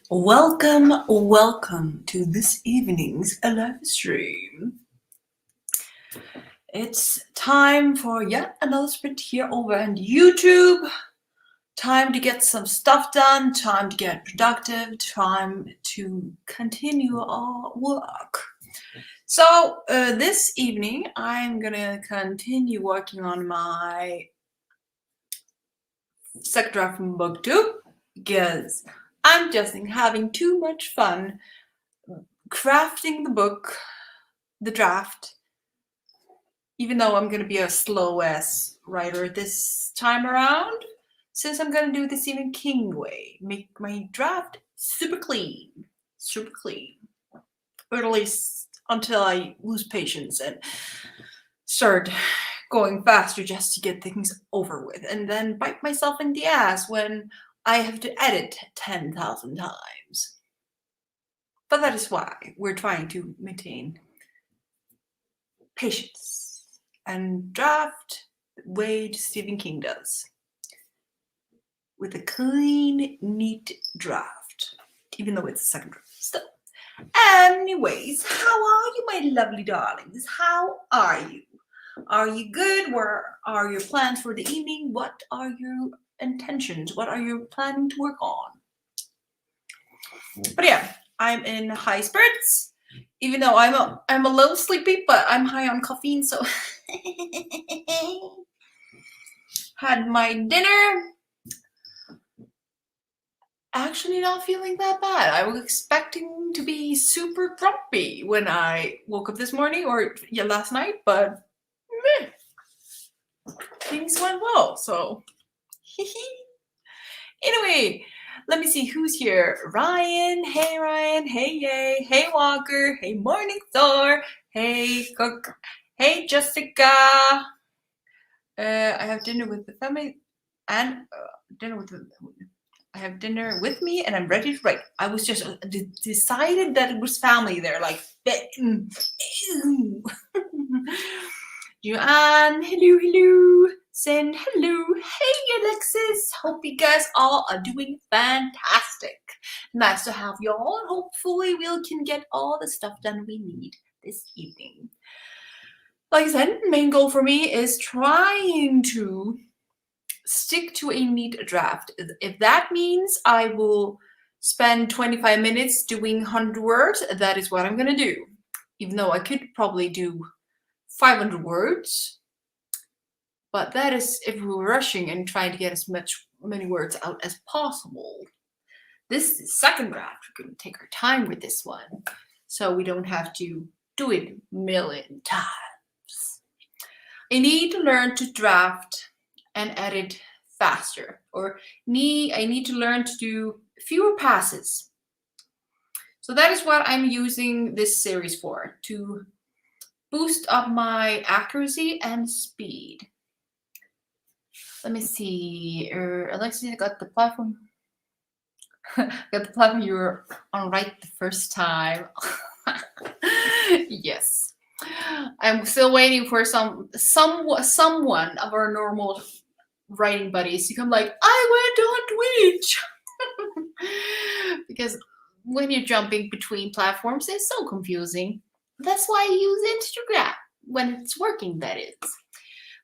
Welcome to this evening's live stream. It's time for yet another sprint here over on YouTube. Time to get some stuff done, time to get productive, time to continue our work. So this evening, I'm gonna continue working on my second draft from book 2 because I'm just having too much fun crafting the book, the draft, even though I'm going to be a slow-ass writer this time around, since I'm going to do the Stephen King way, make my draft super clean, or at least until I lose patience and start going faster just to get things over with, and then bite myself in the ass when I have to edit 10,000 times. But that is why we're trying to maintain patience and draft the way Stephen King does, with a clean, neat draft, even though it's a second draft still. Anyways, how are you, my lovely darlings? How are you? Are you good? Where are your plans for the evening? What are your intentions? What are you planning to work on? But yeah, I'm in high spirits, even though I'm a little sleepy, but I'm high on caffeine, so had my dinner. Actually not feeling that bad. I was expecting to be super grumpy when I woke up this morning, or yeah, last night, but meh, things went well, so anyway, let me see who's here. Ryan, hey Yay, hey Walker, hey Morning Thor, hey Cook, hey Jessica. I have dinner with the family and I have dinner with me and I'm ready to write. I was just decided that it was family there, like Joanne, hello, send hello, hey Alexis, hope you guys all are doing fantastic. Nice to have y'all, and hopefully we can get all the stuff done we need this evening. Like I said, main goal for me is trying to stick to a neat draft. If that means I will spend 25 minutes doing 100 words, that is what I'm gonna do. Even though I could probably do 500 words, but that is if we were rushing and trying to get as many words out as possible. This is second draft. We're going to take our time with this one, so we don't have to do it a million times. I need to learn to draft and edit faster, or I need to learn to do fewer passes. So that is what I'm using this series for, to boost up my accuracy and speed. Let me see. Alexia got the platform. You were on right the first time. Yes. I'm still waiting for someone of our normal writing buddies to come like, I went on Twitch. Because when you're jumping between platforms, it's so confusing. That's why I use Instagram when it's working, that is.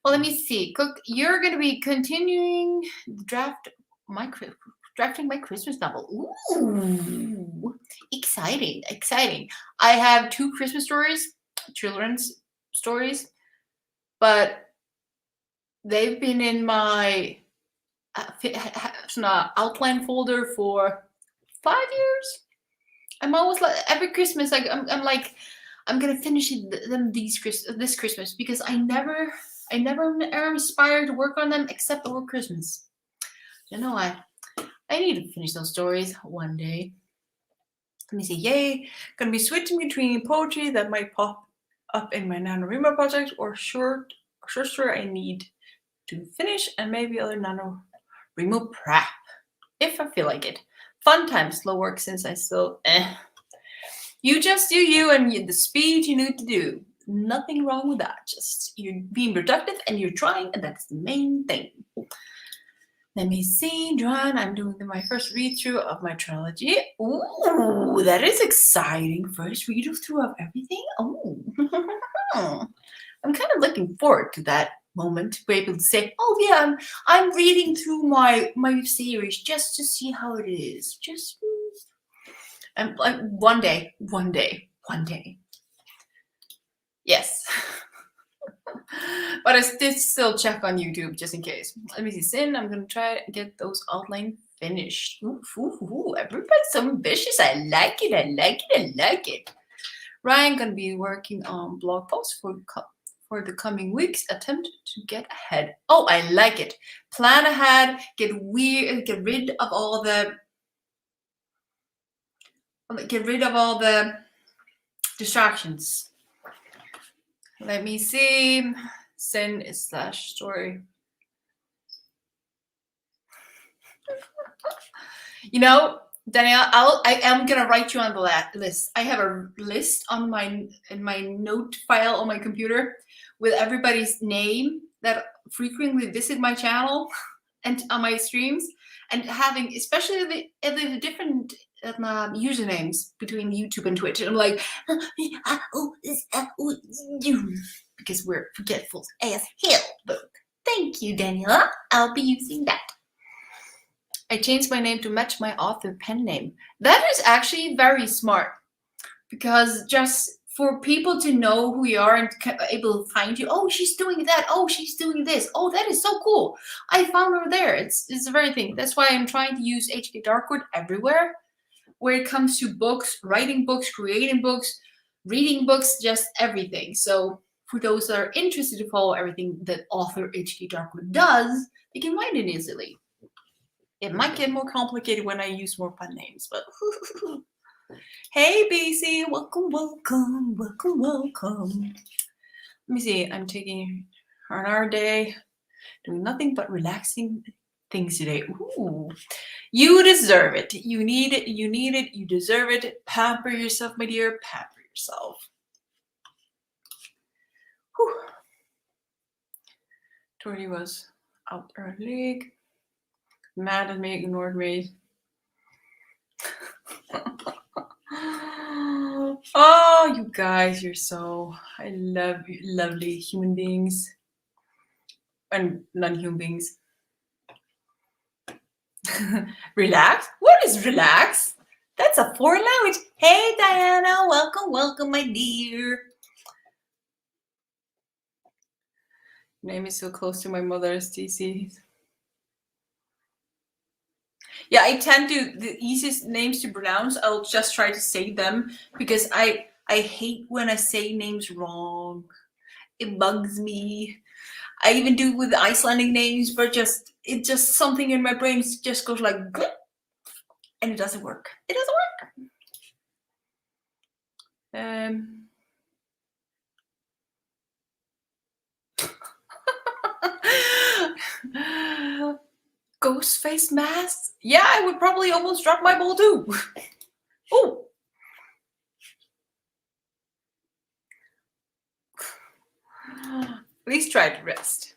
Well, let me see. Cook, you're going to be continuing drafting my Christmas novel. Ooh, exciting. I have 2 Christmas stories, children's stories, but they've been in my outline folder for 5 years. I'm always like, every Christmas, like I'm like, I'm gonna finish them this Christmas, because I never am inspired to work on them except over Christmas. You know, I need to finish those stories one day. Let me see. Yay! Gonna be switching between poetry that might pop up in my NaNoWriMo project, or short story I need to finish, and maybe other NaNoWriMo prep if I feel like it. Fun time, slow work, since I still You just do you, and the speed you need to do. Nothing wrong with that. Just you're being productive and you're trying, and that's the main thing. Let me see, John. I'm doing my first read-through of my trilogy. Ooh, that is exciting. First read-through of everything. Oh, I'm kind of looking forward to that moment to be able to say, "Oh yeah, I'm reading through my series just to see how it is." Just, and like one day. Yes. But I did still check on YouTube just in case. Let me see. Sin, I'm gonna try to get those outline finished. Ooh, everybody's so ambitious. I like it. Ryan gonna be working on blog posts for the coming weeks. Attempt to get ahead. Oh, I like it. Plan ahead. Get rid of all the distractions. Let me see. Sin / story. You know, Danielle, I am gonna write you on the list. I have a list on in my note file on my computer with everybody's name that frequently visit my channel and on my streams, and having especially the different usernames between YouTube and Twitch. And I'm like, because we're forgetful as hell. But thank you, Daniela. I'll be using that. I changed my name to match my author pen name. That is actually very smart, because just for people to know who you are and able to find you. Oh, she's doing that. Oh, she's doing this. Oh, that is so cool. I found her there. It's a very thing. That's why I'm trying to use H.K.Darkwood everywhere where it comes to books, writing books, creating books, reading books, just everything. So for those that are interested to follow everything that author H.K.Darkwood does, they can find it easily. It might get more complicated when I use more pun names, but hey, BC, welcome. Let me see. I'm taking on our day, doing nothing but relaxing things today. Ooh, you deserve it. You need it. You deserve it. Pamper yourself, my dear. Pamper yourself. Whew. Tori was out early. Mad at me, ignored me. Oh, you guys, I love you, lovely human beings and non-human beings. Relax? What is relax? That's a foreign language. Hey, Diana, welcome, my dear. Name is so close to my mother's, TC. Yeah, I tend to, the easiest names to pronounce, I'll just try to say them, because I hate when I say names wrong. It bugs me. I even do with Icelandic names, but it's just something in my brain just goes like, and it doesn't work. It doesn't work. Ghost face mask? Yeah, I would probably almost drop my bowl too. Oh. Please try to rest.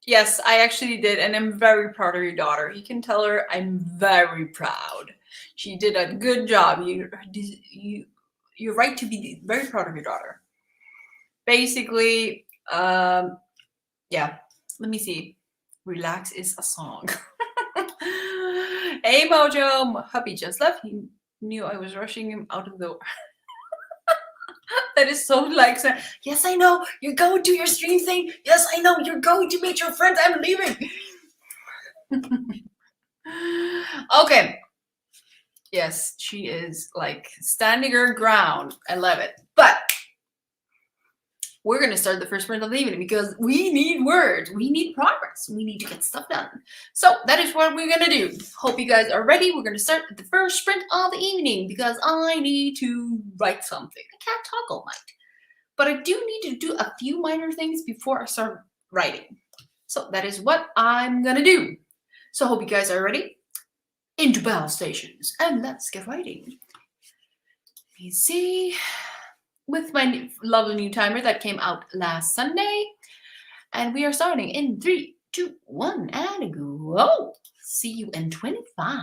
Yes, I actually did, and I'm very proud of your daughter. You can tell her I'm very proud. She did a good job. You're right to be very proud of your daughter. Basically, yeah. Let me see. Relax is a song. Hey, Mojo. My hubby just left. He knew I was rushing him out of the door. That is so like, yes, I know. You're going to your stream thing. Yes, I know. You're going to meet your friends. I'm leaving. Okay. Yes, she is like standing her ground. I love it. But we're going to start the first sprint of the evening because we need words. We need progress. We need to get stuff done. So that is what we're going to do. Hope you guys are ready. We're going to start the first sprint of the evening because I need to write something. I can't talk all night. But I do need to do a few minor things before I start writing. So that is what I'm going to do. So hope you guys are ready. Into battle stations. And let's get writing. Let me see. With my lovely new timer that came out last Sunday. And we are starting in 3, 2, 1, and go. See you in 25.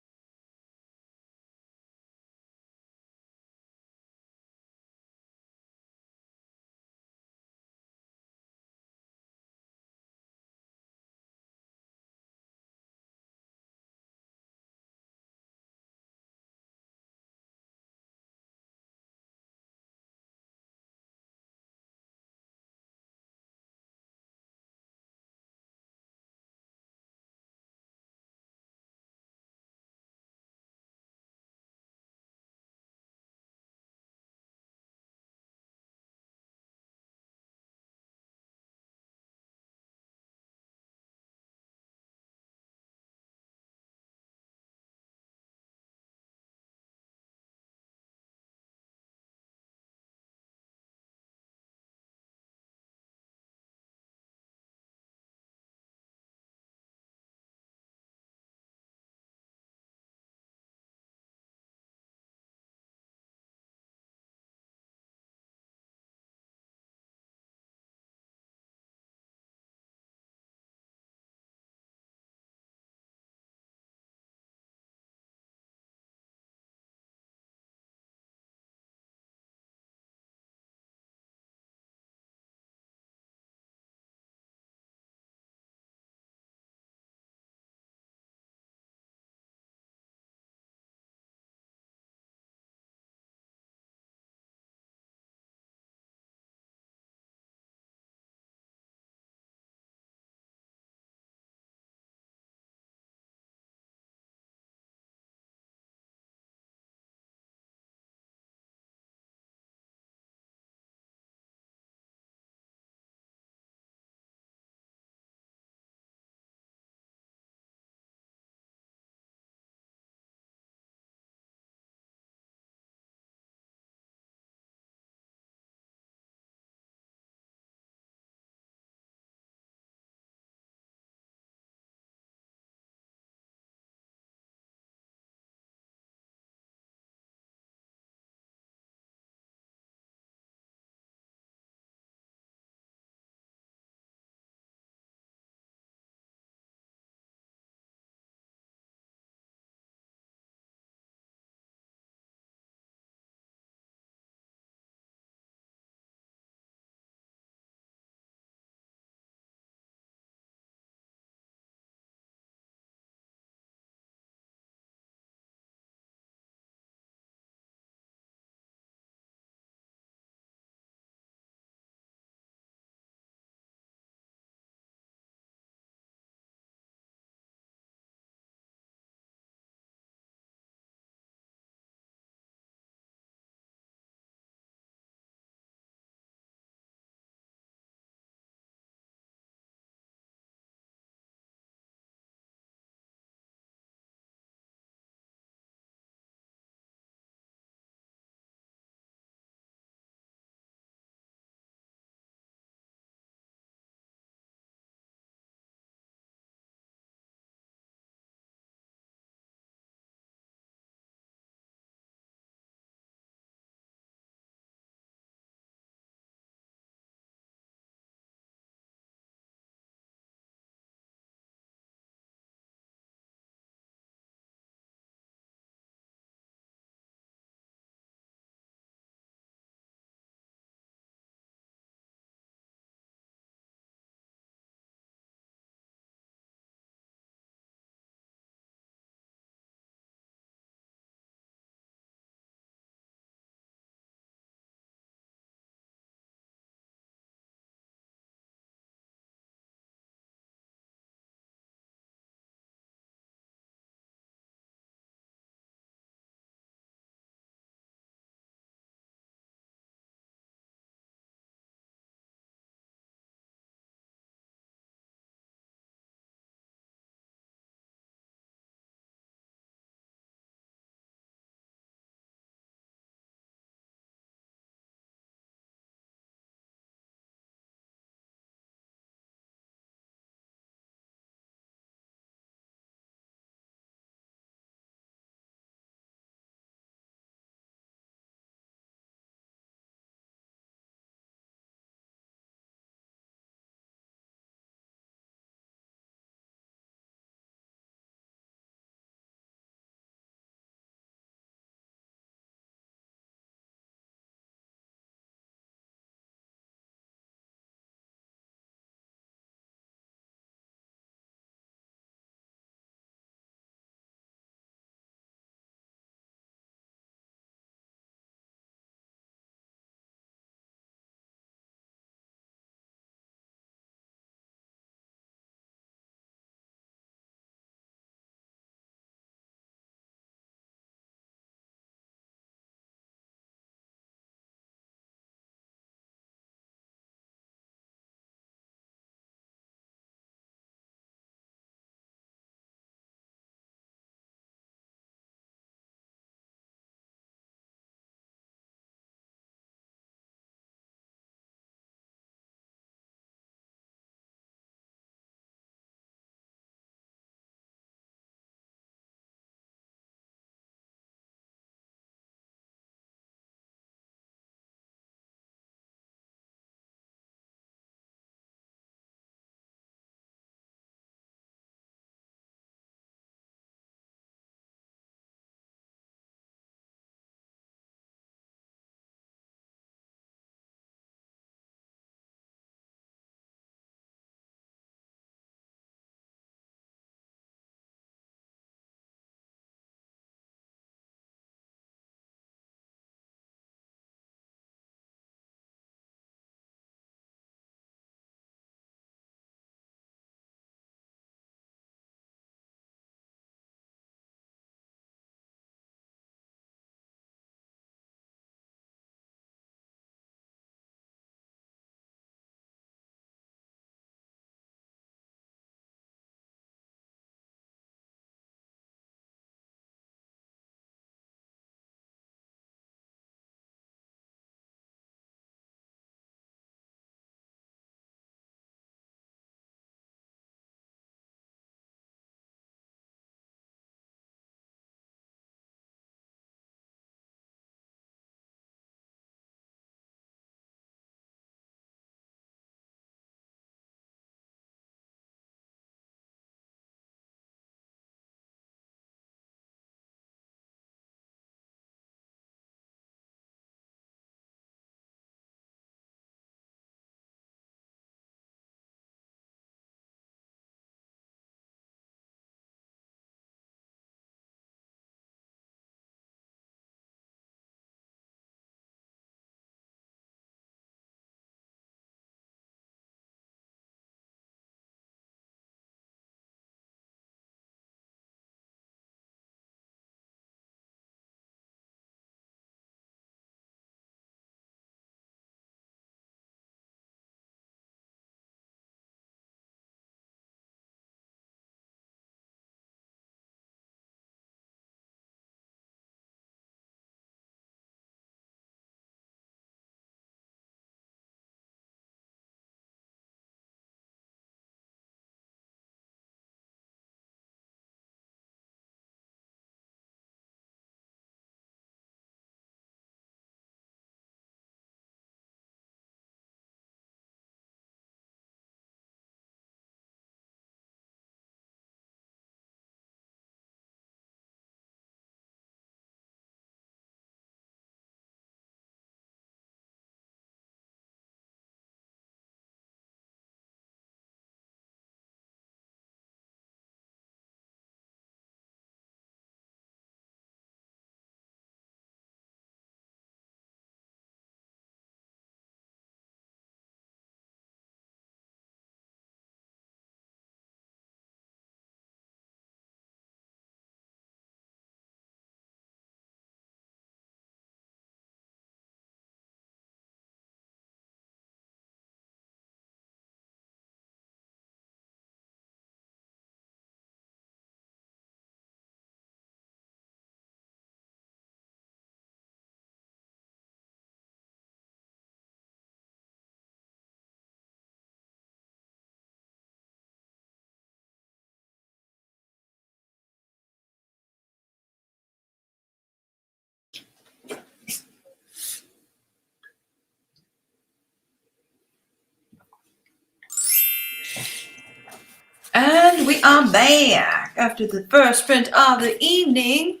we are back after the first sprint of the evening.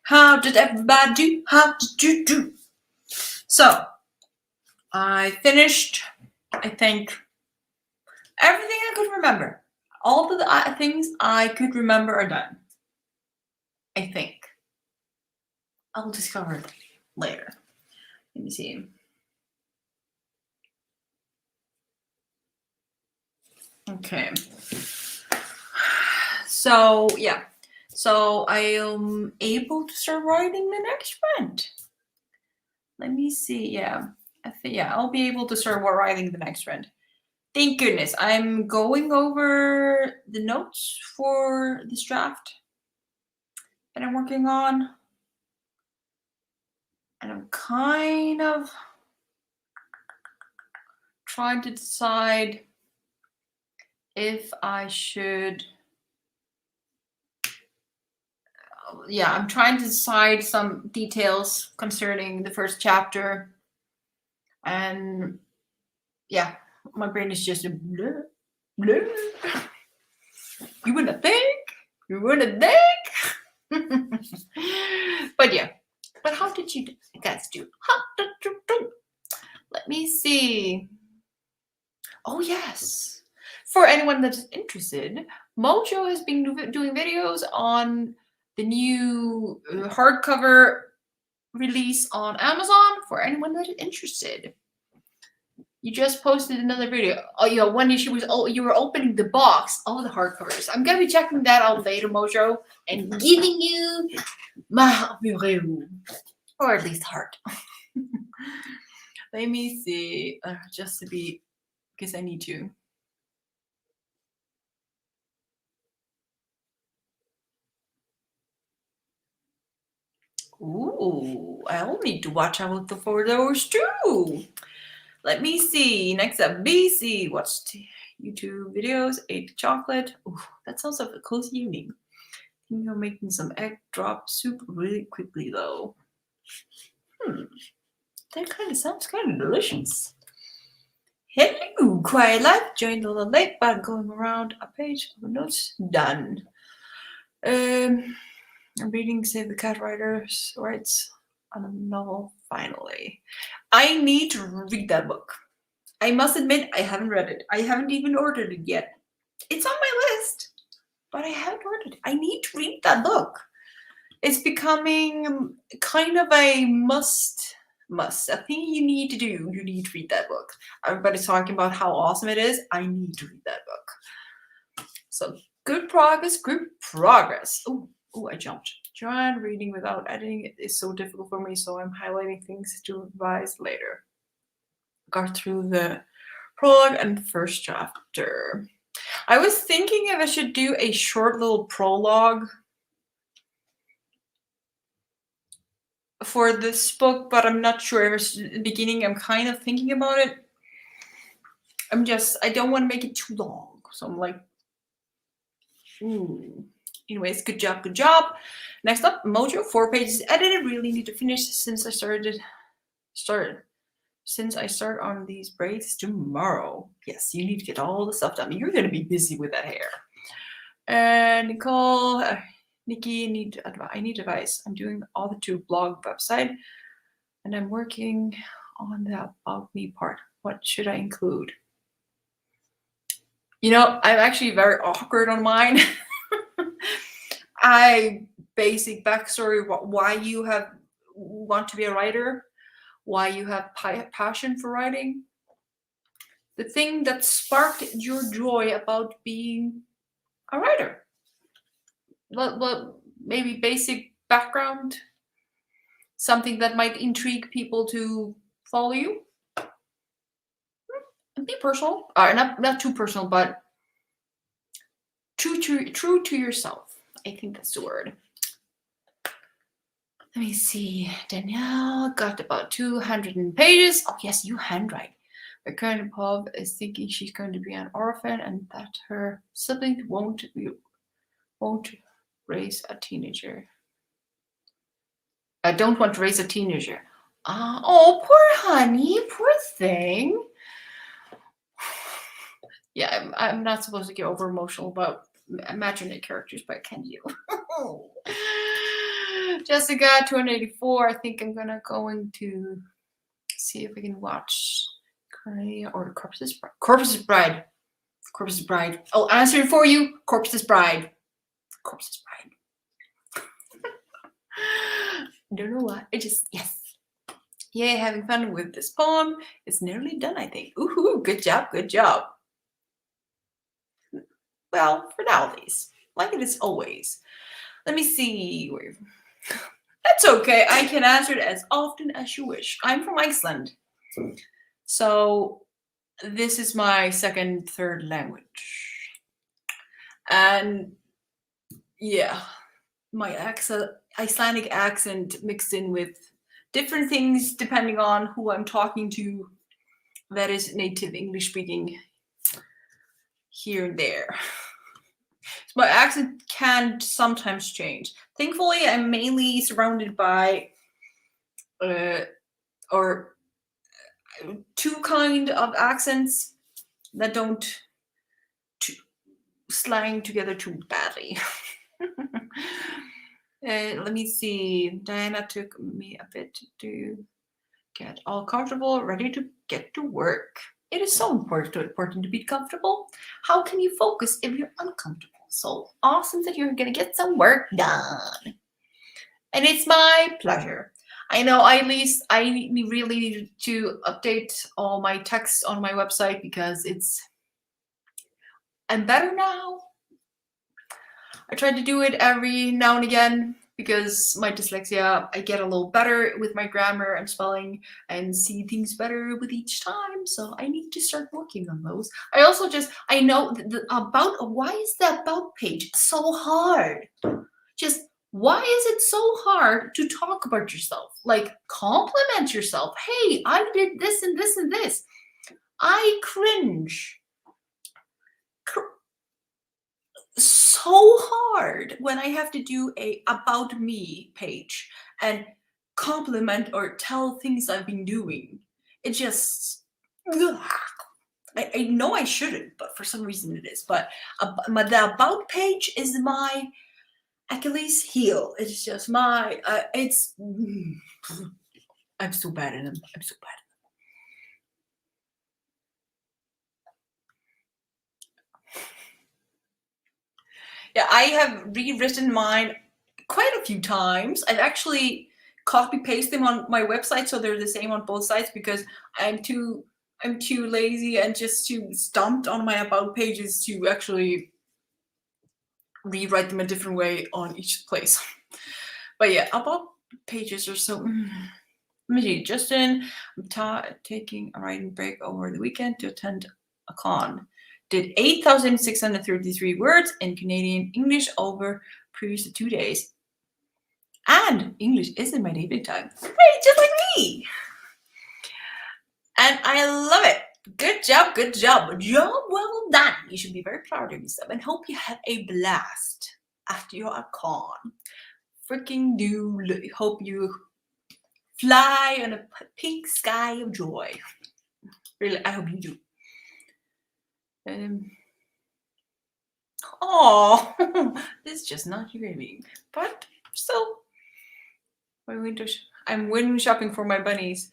How did everybody do? How did you do? So, I finished, I think, everything I could remember. All the things I could remember are done. I think. I'll discover it later. Let me see. Okay. So, yeah. So, I am able to start writing the next sprint. Let me see. Yeah. I think, yeah, I'll be able to start writing the next sprint. Thank goodness. I'm going over the notes for this draft that I'm working on. And I'm kind of trying to decide if I should. Yeah, I'm trying to decide some details concerning the first chapter. And yeah, my brain is just a blur, blur. You wouldn't think. But yeah. But how did you guys do? How did you do? Let me see. Oh, yes. For anyone that's interested, Mojo has been doing videos on the new hardcover release on Amazon. For anyone that is interested, you just posted another video. Oh, yeah, one issue was you were opening the box of the hardcovers. I'm gonna be checking that out later, Mojo, and giving you my review, or at least heart. Let me see, just to be, because I need to. Ooh, I'll need to watch out for those too. Let me see. Next up, BC. Watched YouTube videos, ate chocolate. Ooh, that sounds like a cozy evening. I think I'm making some egg drop soup really quickly though. That kind of sounds kind of delicious. Hello, quiet life. Joined a little late, but going around a page of notes. Done. I'm reading Save the Cat Writers Writes on a novel, finally. I need to read that book. I must admit, I haven't read it. I haven't even ordered it yet. It's on my list, but I haven't ordered it. I need to read that book. It's becoming kind of a must. A thing you need to do. You need to read that book. Everybody's talking about how awesome it is. I need to read that book. So good progress. Oh, I jumped. Trying reading without editing it is so difficult for me, so I'm highlighting things to revise later. Got through the prologue and first chapter. I was thinking if I should do a short little prologue for this book, but I'm not sure. At the beginning, I'm kind of thinking about it. I don't want to make it too long. So I'm like, Anyways, good job. Next up, Mojo, 4 pages edited. Really need to finish since I start on these braids tomorrow. Yes, you need to get all the stuff done. You're going to be busy with that hair. And Nicole, Nikki, I need advice. I'm doing all the 2 blog website, and I'm working on the about me part. What should I include? You know, I'm actually very awkward on mine. Basic backstory, why you want to be a writer, why you have passion for writing, the thing that sparked your joy about being a writer. Well, maybe basic background, something that might intrigue people to follow you. Be personal, not too personal, but true to yourself. I think that's the word. Let me see. Danielle got about 200 pages. Oh yes, you handwrite. My current pub is thinking she's going to be an orphan and that her siblings won't raise a teenager. I don't want to raise a teenager. Oh, poor honey, poor thing. Yeah, I'm not supposed to get over emotional about imaginary characters, but can you? Jessica 284. I think I'm going to see if I can watch Korea or Corpse's Bride. Corpse's Bride. Corpse's Bride. I'll answer it for you. Corpse's Bride. Corpse's Bride. Don't know why. It just, yes. Yay, having fun with this poem. It's nearly done, I think. Ooh, good job, good job. Well, for now at least. Like it is always. Let me see. That's okay. I can answer it as often as you wish. I'm from Iceland. So this is my second, third language. And yeah, my Icelandic accent mixed in with different things depending on who I'm talking to that is native English speaking here and there. So my accent can sometimes change. Thankfully, I'm mainly surrounded by or two kind of accents that don't slang together too badly. Let me see. Diana took me a bit to get all comfortable, ready to get to work. It is so important to be comfortable. How can you focus if you're uncomfortable? So awesome that you're gonna get some work done. And it's my pleasure. I know I really need to update all my text on my website because I'm better now. I try to do it every now and again because my dyslexia, I get a little better with my grammar and spelling and see things better with each time. So I need to start working on those. I also I know why is the about page so hard? Just why is it so hard to talk about yourself? Like compliment yourself. Hey, I did this and this and this. I cringe so hard when I have to do a about me page and compliment or tell things I've been doing. It just, I know I shouldn't, but for some reason it is. But the about page is my Achilles heel. It's just my, I'm so bad at them. I'm so bad. Yeah, I have rewritten mine quite a few times. I've actually copy pasted them on my website so they're the same on both sides because I'm too lazy and just too stumped on my about pages to actually rewrite them a different way on each place. But yeah, about pages are so. Let me see. Justin, I'm taking a writing break over the weekend to attend a con. Did 8,633 words in Canadian English over previous 2 days. And English isn't my native time. Great, just like me. And I love it. Good job, good job. Job well done. You should be very proud of yourself and hope you have a blast after your con. Freaking do. Hope you fly on a pink sky of joy. Really, I hope you do. Oh, this is just not dreaming. But still, I'm window shopping for my bunnies.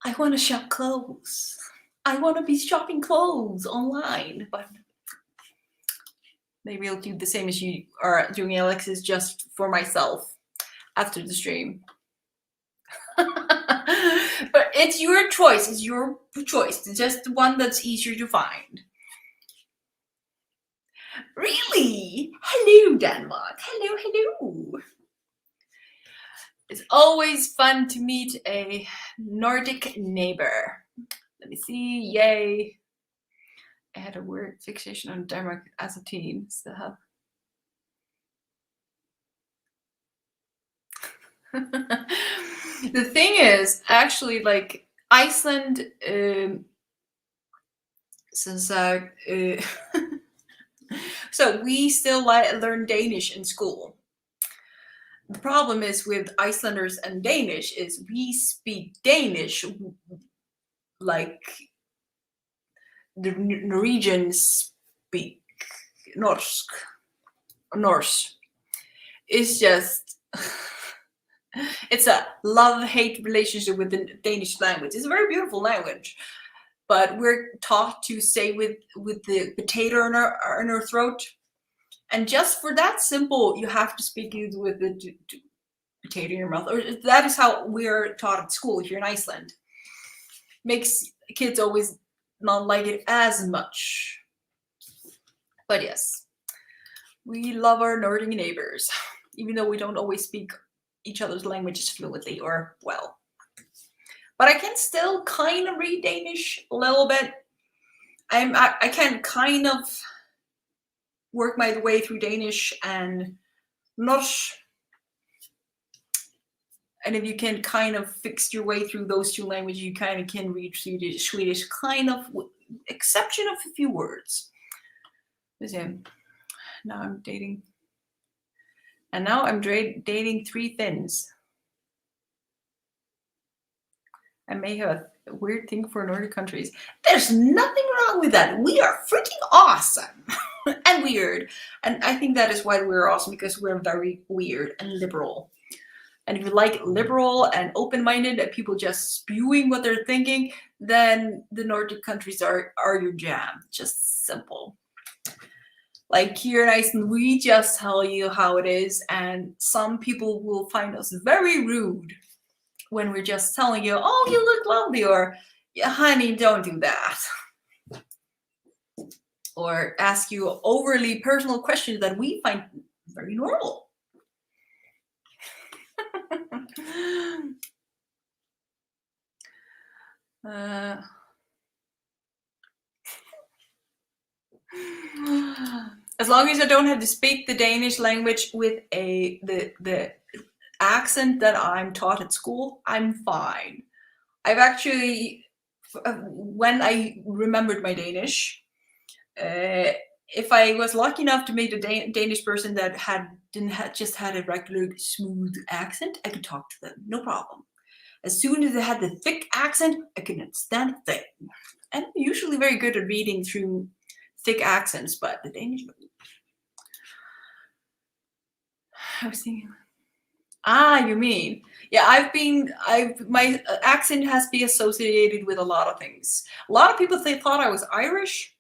I want to shop clothes. I want to be shopping clothes online, but maybe I'll do the same as you are doing, Alexis, just for myself after the stream. But it's your choice. It's your choice. It's just the one that's easier to find. Really? Hello, Denmark. Hello, hello. It's always fun to meet a Nordic neighbor. Let me see. Yay. I had a weird fixation on Denmark as a teen. So. The thing is, actually, like Iceland, so we still learn Danish in school. The problem is with Icelanders and Danish is we speak Danish like the Norwegians speak Norse is just it's a love-hate relationship with the Danish language. It's a very beautiful language, but we're taught to say with the potato in our throat, and just for that simple, you have to speak with the potato in your mouth. Or that is how we're taught at school here in Iceland. Makes kids always not like it as much. But yes, we love our Nordic neighbors, even though we don't always speak each other's languages fluently or well. But I can still kind of read Danish a little bit. I can kind of work my way through Danish and Norse. And if you can kind of fix your way through those two languages, you kind of can read Swedish, kind of, with exception of a few words. Now I'm dating. And now I'm dating 3 Finns. I may have a weird thing for Nordic countries. There's nothing wrong with that. We are freaking awesome and weird. And I think that is why we're awesome, because we're very weird and liberal. And if you like liberal and open-minded and people just spewing what they're thinking, then the Nordic countries are your jam. Just simple. Like here in Iceland, we just tell you how it is, and some people will find us very rude when we're just telling you, oh, you look lovely, or yeah, honey, don't do that. Or ask you overly personal questions that we find very normal. As long as I don't have to speak the Danish language with the accent that I'm taught at school, I'm fine. I've actually, when I remembered my Danish, if I was lucky enough to meet a Danish person that just had a regular smooth accent, I could talk to them, no problem. As soon as they had the thick accent, I couldn't understand a thing. And I'm usually very good at reading through thick accents, but the Danish. I was thinking. You mean? Yeah, my accent has been associated with a lot of things. A lot of people thought I was Irish,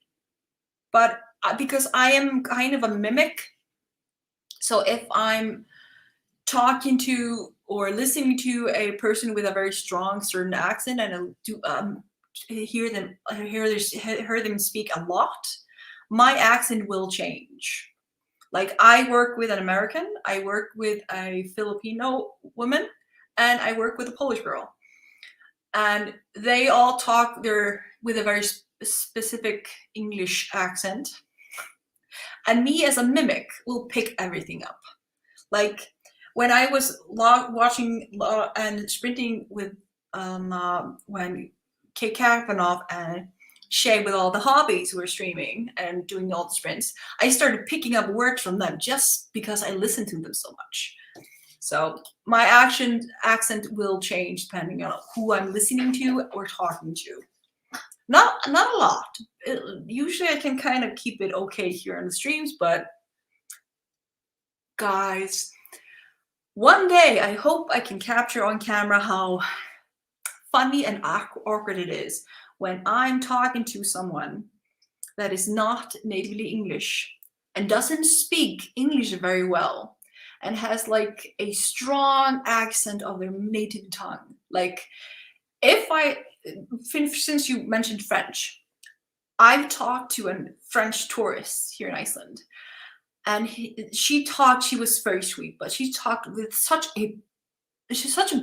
but because I am kind of a mimic, so if I'm talking to or listening to a person with a very strong certain accent, and I hear them speak a lot, my accent will change. Like I work with an American, I work with a Filipino woman, and I work with a Polish girl. And they all talk with a very specific English accent. And me as a mimic will pick everything up. Like when I was watching and sprinting with when Kate Kavanaugh and Shay with all the hobbies were streaming and doing all the sprints, I started picking up words from them just because I listened to them so much. So my accent will change depending on who I'm listening to or talking to. Not a lot. Usually I can kind of keep it okay here on the streams, but guys, one day I hope I can capture on camera how funny and awkward it is when I'm talking to someone that is not natively English and doesn't speak English very well and has like a strong accent of their native tongue. Like since you mentioned French, I've talked to a French tourist here in Iceland, and she was very sweet, but she talked with such a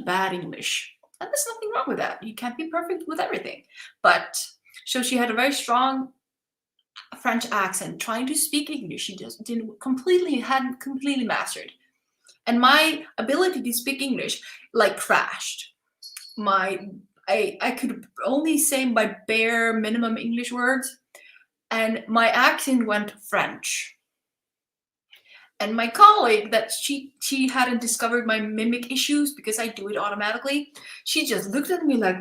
bad English. And there's nothing wrong with that. You can't be perfect with everything. But so she had a very strong French accent, trying to speak English. She just hadn't completely mastered. And my ability to speak English like crashed. I could only say my bare minimum English words, and my accent went French. And my colleague, that she hadn't discovered my mimic issues because I do it automatically. She just looked at me like,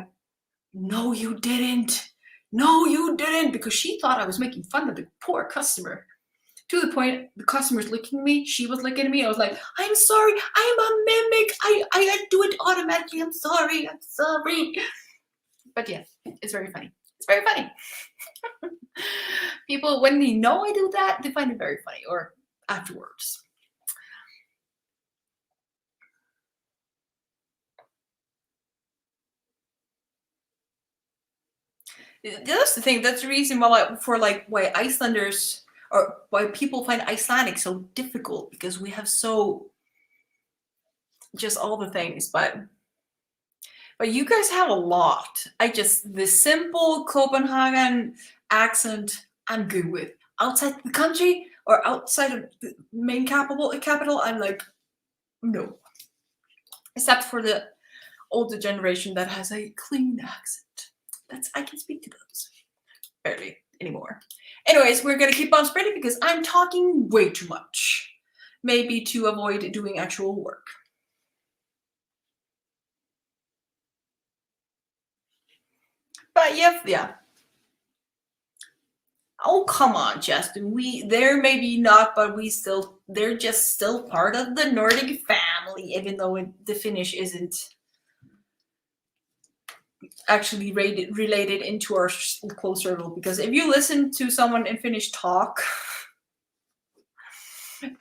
no, you didn't. No, you didn't. Because she thought I was making fun of the poor customer. To the point, the customer's looking at me. She was looking at me. I was like, I'm sorry. I'm a mimic. I do it automatically. I'm sorry. I'm sorry. But yeah, it's very funny. It's very funny. People, when they know I do that, they find it very funny, or afterwards. That's the thing. That's the reason why, why Icelanders, or why people find Icelandic so difficult, because we have so just all the things. But you guys have a lot. The simple Copenhagen accent I'm good with. Outside the country or outside of the main capital, I'm like, no. Except for the older generation that has a clean accent. I can speak to those. Barely anymore. Anyways, we're gonna keep on spreading because I'm talking way too much. Maybe to avoid doing actual work. But yeah. Oh, come on, Justin. They're maybe not, but they're just still part of the Nordic family, even though the Finnish isn't actually related into our close circle. Because if you listen to someone in Finnish talk,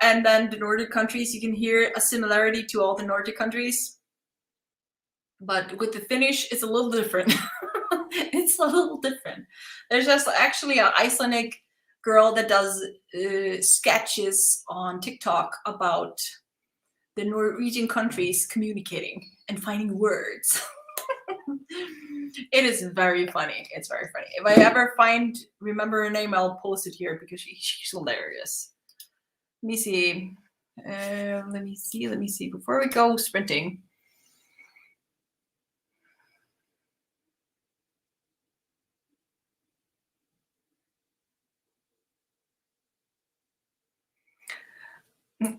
and then the Nordic countries, you can hear a similarity to all the Nordic countries. But with the Finnish, it's a little different. It's a little different. There's just actually an Icelandic girl that does sketches on TikTok about the Norwegian countries communicating and finding words. It is very funny. It's very funny. If I ever remember her name, I'll post it here because she's hilarious. Let me see. Let me see. Before we go sprinting.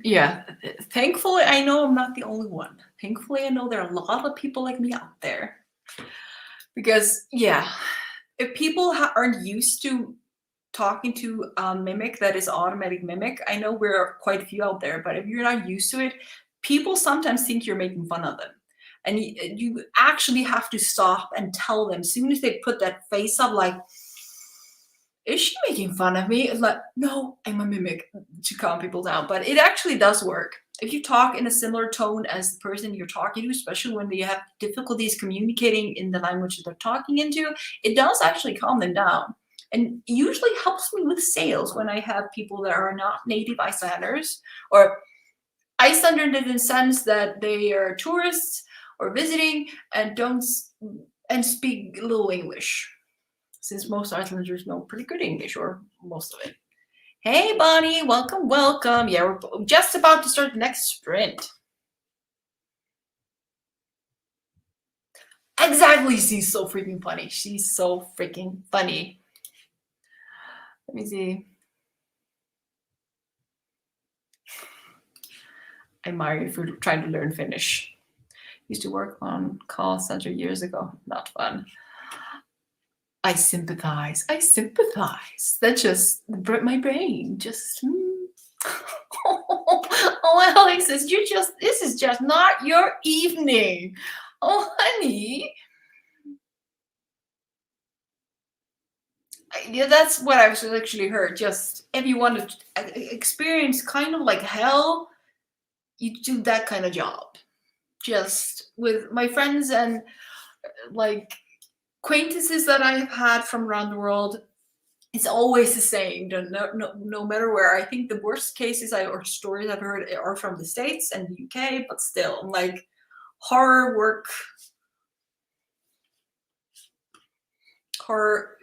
Yeah, thankfully, I know I'm not the only one. Thankfully, I know there are a lot of people like me out there. Because, yeah, if people aren't used to talking to a mimic that is automatic mimic, I know we're quite a few out there, but if you're not used to it, people sometimes think you're making fun of them. And you actually have to stop and tell them, as soon as they put that face up, like, is she making fun of me? It's like, no, I'm a mimic, to calm people down. But it actually does work. If you talk in a similar tone as the person you're talking to, especially when they have difficulties communicating in the language that they're talking into, it does actually calm them down. And usually helps me with sales when I have people that are not native Icelanders, or Icelanders in the sense that they are tourists or visiting and speak little English. Since most Icelanders know pretty good English, or most of it. Hey, Bonnie, welcome, welcome. Yeah, we're just about to start the next sprint. Exactly, she's so freaking funny. She's so freaking funny. Let me see. I'm Mari for trying to learn Finnish. Used to work on call center years ago. Not fun. I sympathize. That's just my brain. Just. Oh, Alexis, this is just not your evening. Oh, honey. Yeah, that's what I've actually heard. Just if you want to experience kind of like hell, you do that kind of job. Just with my friends and like acquaintances that I've had from around the world, it's always the same. No matter where. I think the worst cases or stories I've heard are from the States and the UK, but still, like horror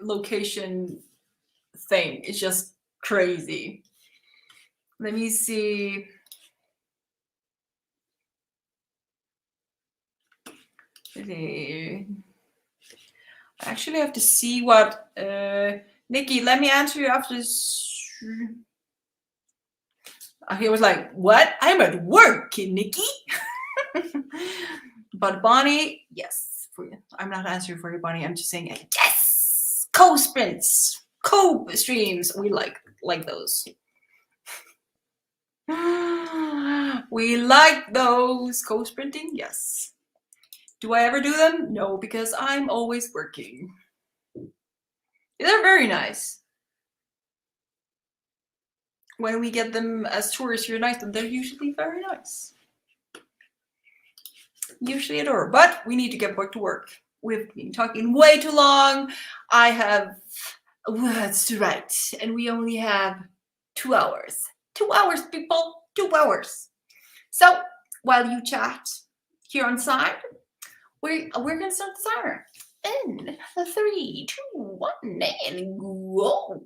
location thing is just crazy. Let me see. I actually have to see what Nikki, let me answer you after this. He was like, what? I'm at work, Nikki. But Bonnie, yes. I'm not answering for you, Bonnie. I'm just saying, yes! Co-sprints, co-streams. We like those. We like those. Co-sprinting? Yes. Do I ever do them? No, because I'm always working. They're very nice. When we get them as tourists reunite them, they're usually very nice. Usually adorable. But we need to get back to work. We've been talking way too long. I have words to write, and we only have 2 hours. 2 hours, people. 2 hours. So while you chat here on side, we're gonna start the timer. In 3, 2, 1, and go.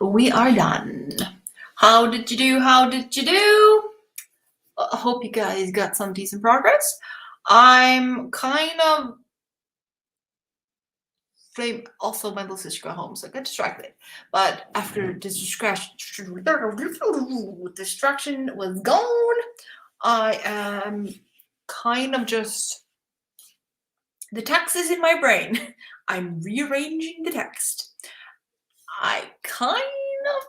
we are done. How did you do? How did you do? I hope you guys got some decent progress. I'm kind of also my little sister got home, so I got distracted. But after this distraction was gone, I am kind of just, the text is in my brain. I'm rearranging the text. I kind of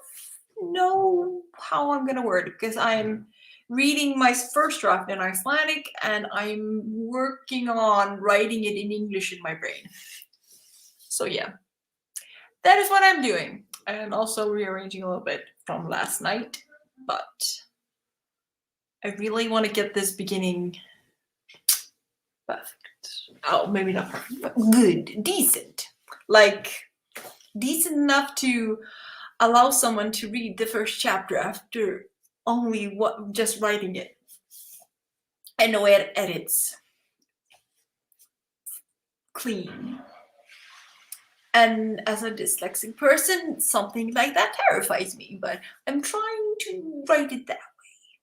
know how I'm gonna word it because I'm reading my first draft in Icelandic and I'm working on writing it in English in my brain. So yeah, that is what I'm doing. And also rearranging a little bit from last night, but I really want to get this beginning perfect. Oh, maybe not perfect, but good, decent. Like decent enough to allow someone to read the first chapter after only just writing it. And no edits. Clean. And as a dyslexic person, something like that terrifies me, but I'm trying to write it that way.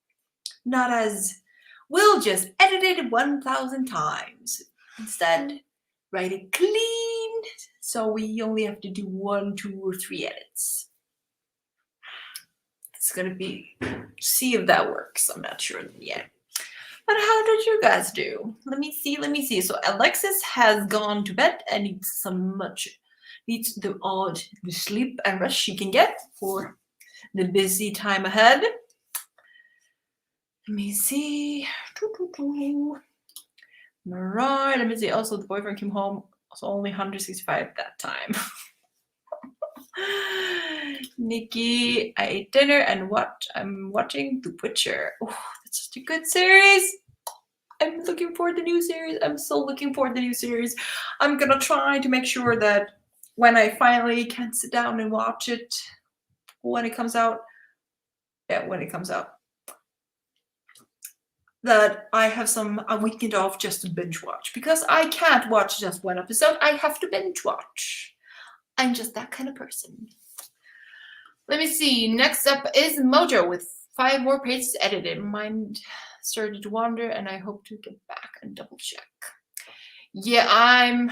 Not as, we'll just edit it 1,000 times. Instead, write it clean, so we only have to do 1, 2, or 3 edits. It's gonna be, see if that works. I'm not sure yet. But how did you guys do? Let me see. So Alexis has gone to bed and needs the sleep and rest she can get for the busy time ahead. Let me see. Mariah, let me see. Also, the boyfriend came home. Was only 165 at that time. Nikki, I ate dinner and I'm watching The Witcher. Oh, that's such a good series. I'm looking forward to the new series. I'm so looking forward to the new series. I'm gonna try to make sure that when I finally can sit down and watch it, when it comes out, that I have a weekend off just to binge watch, because I can't watch just one episode. I have to binge watch. I'm just that kind of person. Let me see. Next up is Mojo with 5 more pages edited. Mind started to wander, and I hope to get back and double check. Yeah, I'm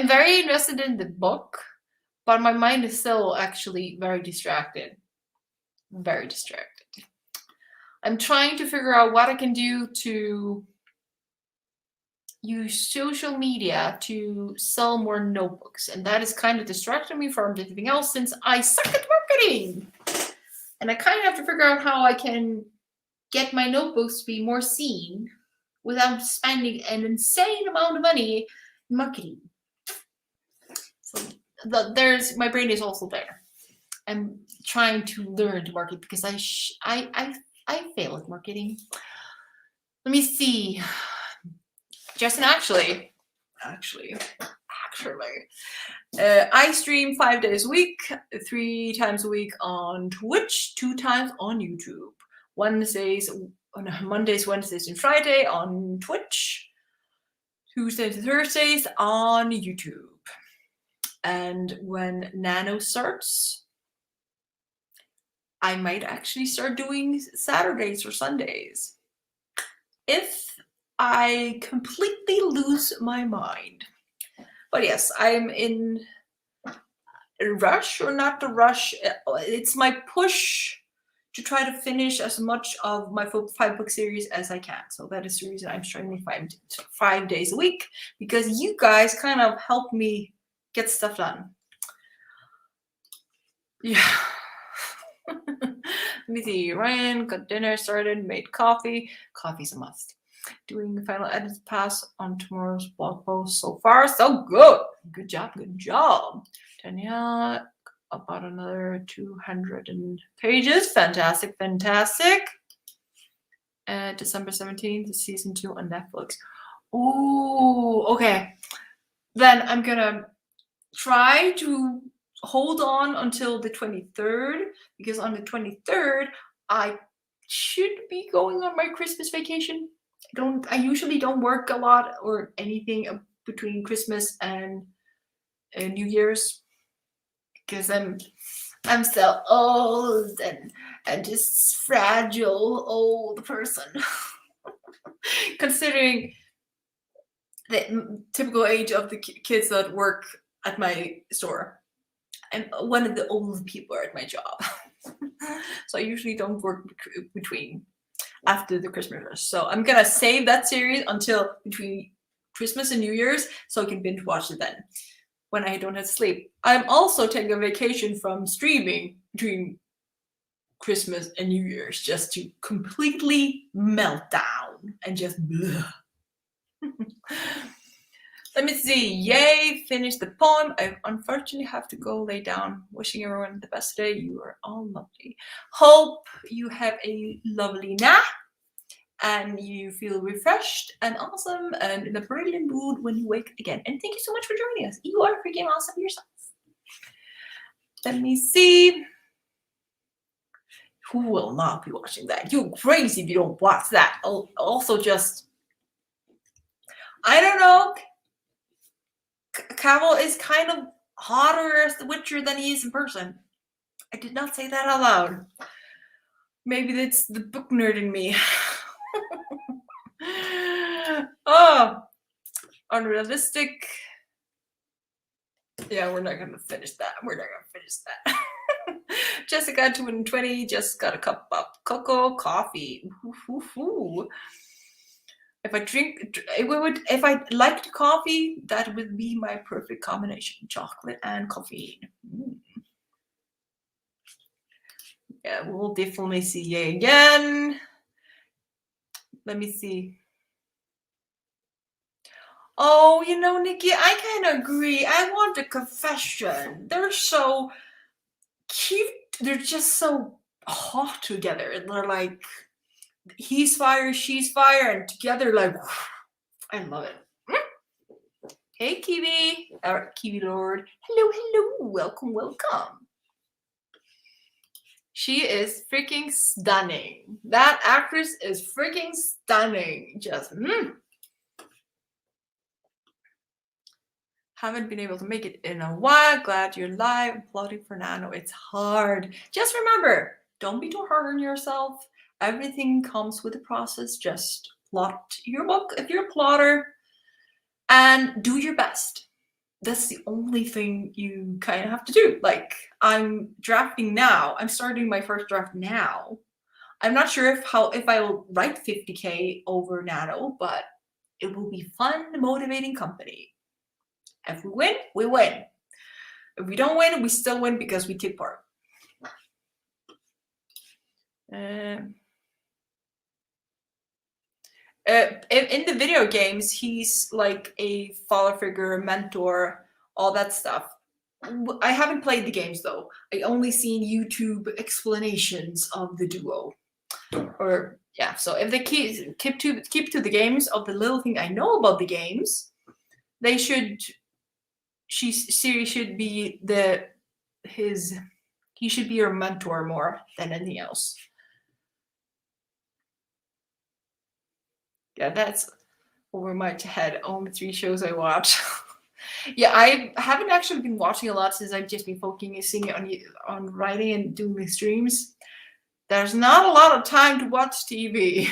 very invested in the book, but my mind is still actually very distracted. Very distracted. I'm trying to figure out what I can do to use social media to sell more notebooks, and that is kind of distracting me from everything else since I suck at marketing. And I kind of have to figure out how I can get my notebooks to be more seen without spending an insane amount of money in marketing. So my brain is also there. I'm trying to learn to market because I fail at marketing. Let me see. Justin, actually, I stream 5 days a week, 3 times a week on Twitch, 2 times on YouTube. Mondays, Wednesdays, and Friday on Twitch. Tuesdays and Thursdays on YouTube. And when Nano starts, I might actually start doing Saturdays or Sundays. If I completely lose my mind. But yes, I'm in a rush, or not the rush. It's my push to try to finish as much of my 5-book series as I can. So that is the reason I'm streaming 5 days a week, because you guys kind of help me get stuff done. Yeah. Let me see. Ryan got dinner started, made coffee. Coffee's a must. Doing the final edit pass on tomorrow's blog post. So far, so good. Good job. Tanya, about another 200 pages. Fantastic. December 17th, season 2 on Netflix. Ooh, okay. Then I'm gonna try to hold on until the 23rd, because on the 23rd, I should be going on my Christmas vacation. I usually don't work a lot or anything between Christmas and New Year's. because I'm so old and just fragile old person. Considering the typical age of the kids that work at my store, I'm one of the old people at my job. So I usually don't work between after the Christmas rush. So I'm gonna save that series until between Christmas and New Year's so I can binge watch it then when I don't have to sleep. I'm also taking a vacation from streaming between Christmas and New Year's just to completely melt down and just Let me see. Yay, finished the poem. I unfortunately have to go lay down. Wishing everyone the best day. You are all lovely. Hope you have a lovely nap and you feel refreshed and awesome and in a brilliant mood when you wake again. And thank you so much for joining us. You are freaking awesome yourself. Let me see. Who will not be watching that? You're crazy if you don't watch that. Also, just, I don't know. Cavill is kind of hotter as the Witcher than he is in person. I did not say that out loud. Maybe that's the book nerd in me. Oh, unrealistic. Yeah, we're not gonna finish that. We're not gonna finish that. Jessica 220 just got a cup of cocoa coffee. Ooh. If I liked coffee, that would be my perfect combination: chocolate and caffeine. Yeah, we'll definitely see you again. Let me see. Oh, you know, Nikki, I kind of agree. I want a confession. They're so cute. They're just so hot together. They're like, he's fire, she's fire, and together, like, I love it. Hey, Kiwi. Kiwi Lord. Hello. Welcome. She is freaking stunning. That actress is freaking stunning. Just, Haven't been able to make it in a while. Glad you're live. Applauding for Nano. It's hard. Just remember, don't be too hard on yourself. Everything comes with a process. Just plot your book if you're a plotter and do your best. That's the only thing you kind of have to do. Like, I'm drafting now. I'm starting my first draft now. I'm not sure if I will write 50K over Nano, but it will be fun, motivating company. If we win, we win. If we don't win, we still win because we take part. In the video games, he's like a father figure, mentor, all that stuff. I haven't played the games though. I only seen YouTube explanations of the duo. Or yeah, so if they keep to the games of the little thing I know about the games, they should. Siri should be he should be your mentor more than anything else. Yeah, that's over my head. Only 3 shows I watch. Yeah, I haven't actually been watching a lot since I've just been focusing on writing and doing the streams. There's not a lot of time to watch TV,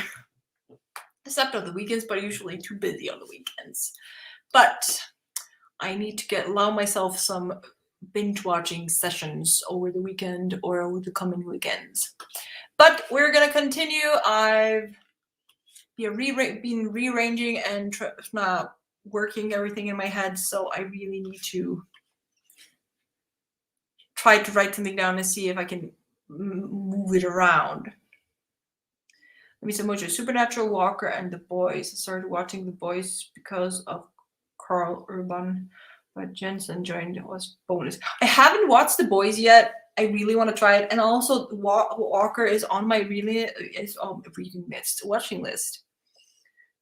except on the weekends, but usually too busy on the weekends. But I need to allow myself some binge watching sessions over the weekend or over the coming weekends. But we're gonna continue. I've been rearranging and working everything in my head, so I really need to try to write something down and see if I can move it around. Let me say Mojo, Supernatural, Walker, and The Boys. I started watching The Boys because of Carl Urban, but Jensen joined. It was bonus. I haven't watched The Boys yet. I really want to try it, and also Walker is on my watching list.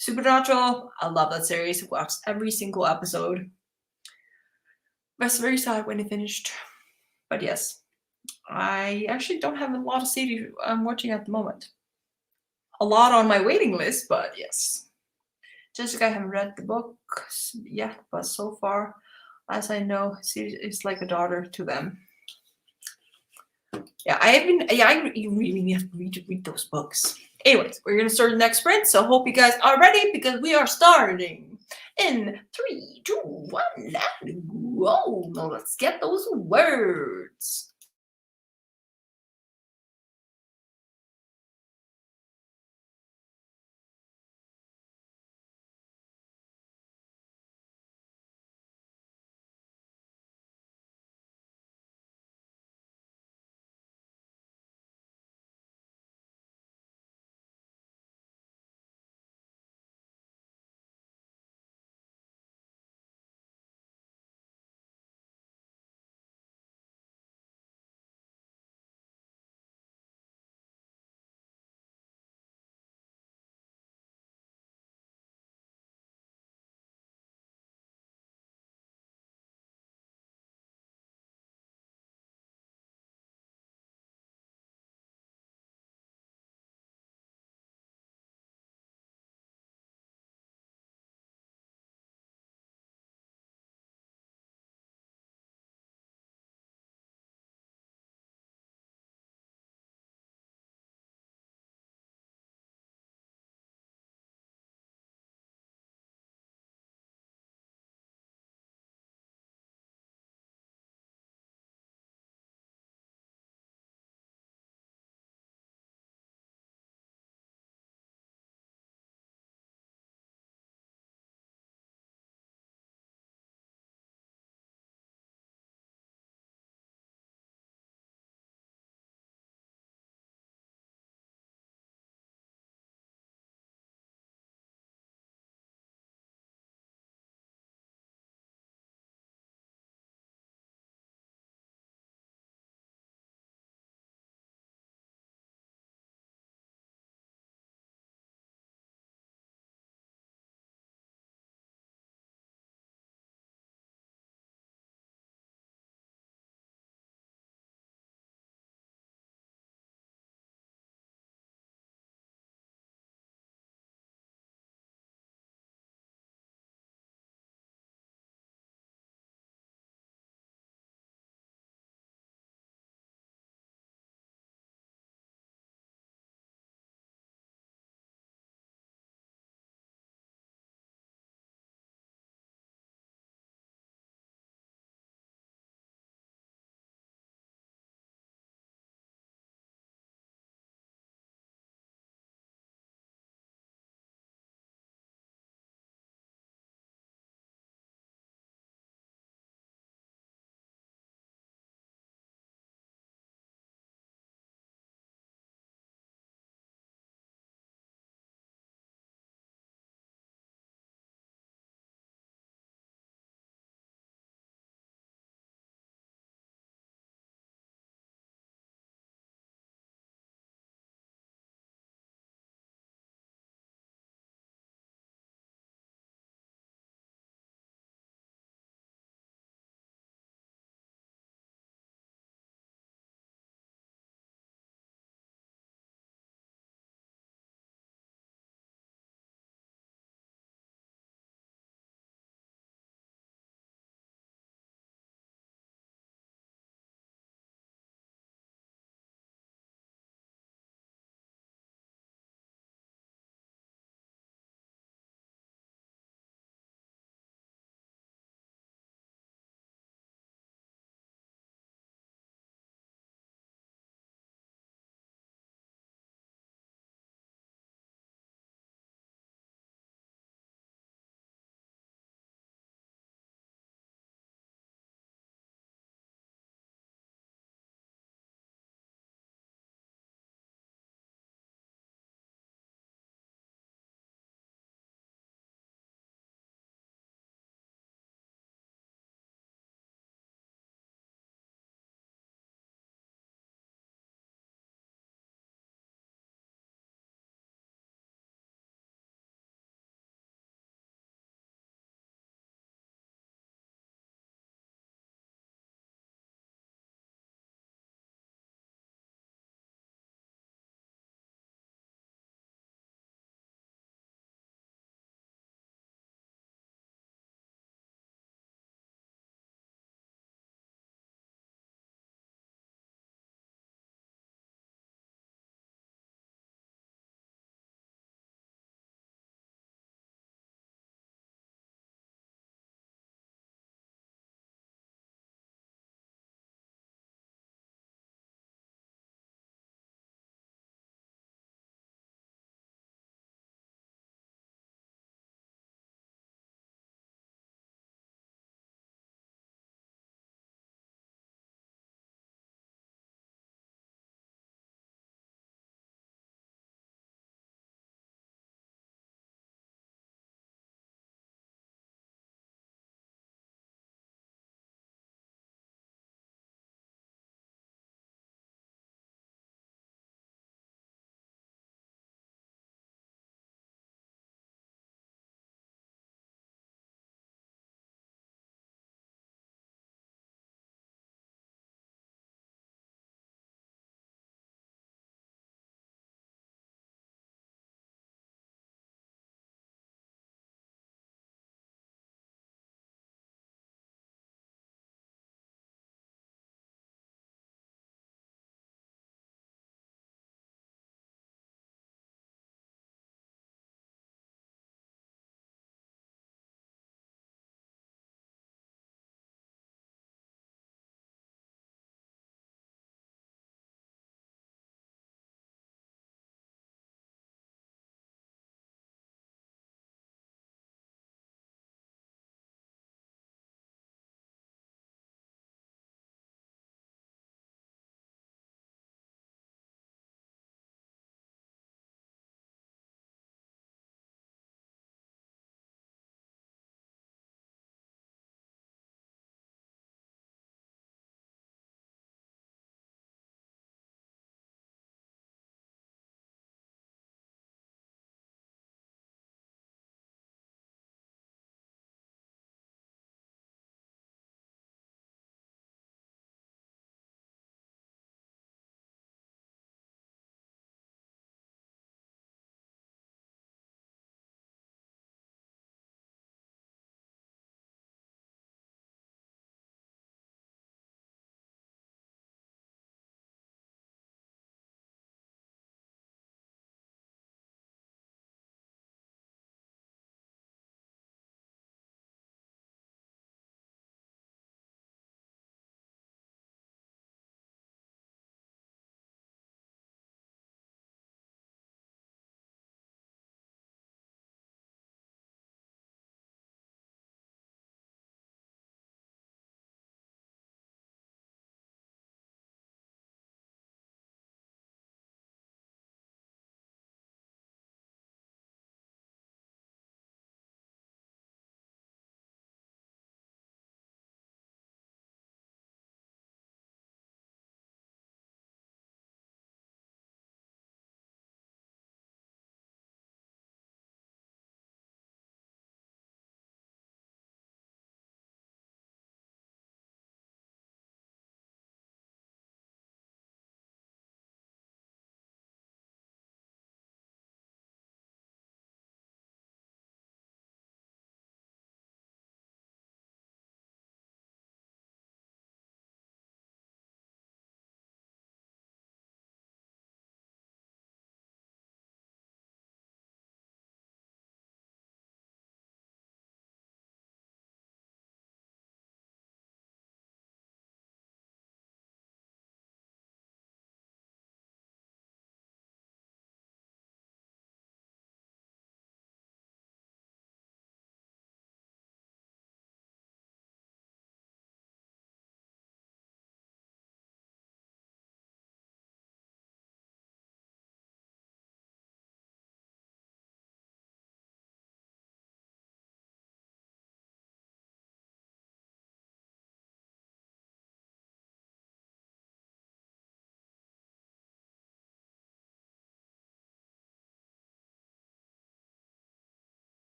Supernatural, I love that series. I watched every single episode. I was very sad when it finished, but yes, I actually don't have a lot of series I'm watching at the moment. A lot on my waiting list, but yes. Jessica, I haven't read the books yet, but so far, as I know, it's like a daughter to them. You really have to read those books. Anyways, we're gonna start the next sprint, so hope you guys are ready because we are starting in 3, 2, 1, and go. Now let's get those words.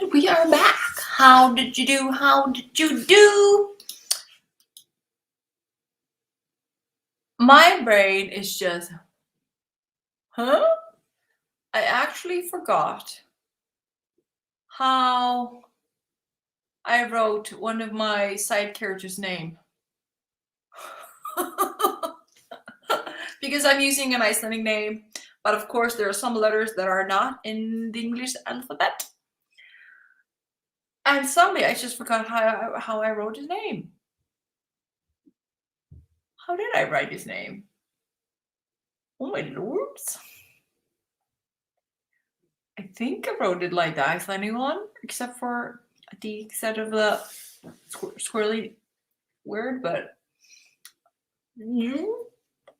And we are back. How did you do? How did you do? My brain is just, huh? I actually forgot how I wrote one of my side characters' name. Because I'm using an Icelandic name, but of course there are some letters that are not in the English alphabet. And suddenly I just forgot how I wrote his name. How did I write his name? Oh my lords. I think I wrote it like the Icelandic one, except for the set of the squirrely word, but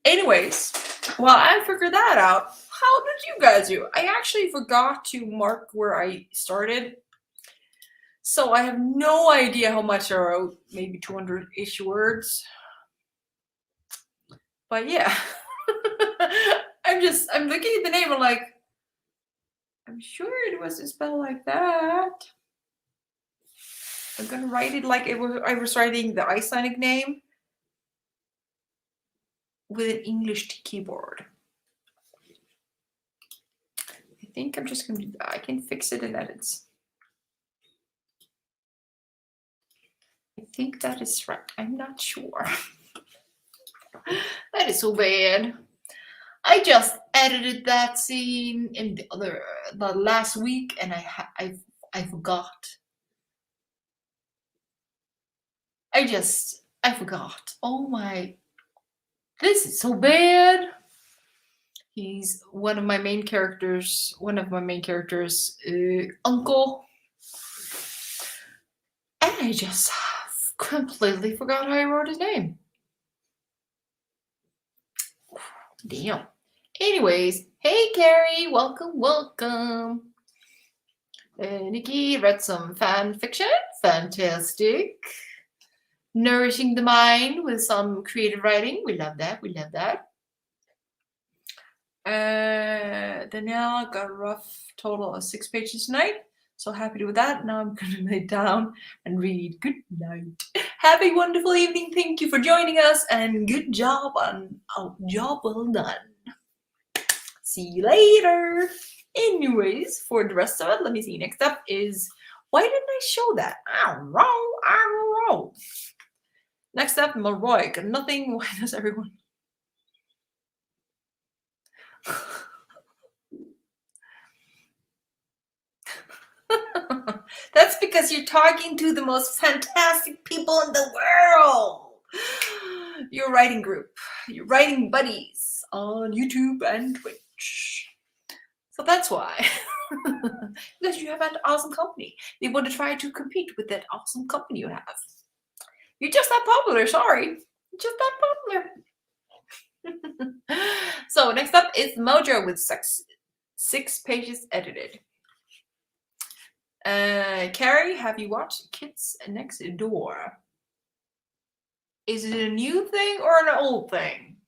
anyways, well, I figured that out. How did you guys do? I actually forgot to mark where I started, so I have no idea how much I wrote, maybe 200-ish words. But yeah, I'm looking at the name, I'm like, I'm sure it was spelled like that. I'm gonna write it like I was writing the Icelandic name with an English keyboard. I think I'm just gonna do that. I can fix it in edits. I think that is right. I'm not sure. That is so bad. I just edited that scene in the last week, and I forgot. I forgot. Oh my! This is so bad. He's one of my main characters. Uncle, and I just completely forgot how I wrote his name. Damn. Anyways, hey Carrie, welcome. Nikki read some fan fiction. Fantastic. Nourishing the mind with some creative writing. We love that. Danielle got a rough total of 6 pages tonight. So happy with that. Now I'm going to lay down and read. Good night. Have a wonderful evening. Thank you for joining us, and good job job well done. See you later. Anyways, for the rest of it, let me see. Next up is, why didn't I show that? I don't know. Next up, Leroy. Got nothing. Why does everyone? That's because you're talking to the most fantastic people in the world. Your writing group, your writing buddies on YouTube and Twitch. So that's why. Because you have an awesome company. They want to try to compete with that awesome company you have. You're just that popular, sorry. Just that popular. So next up is Mojo with 6 pages edited. Carrie, have you watched Kids Next Door? Is it a new thing or an old thing?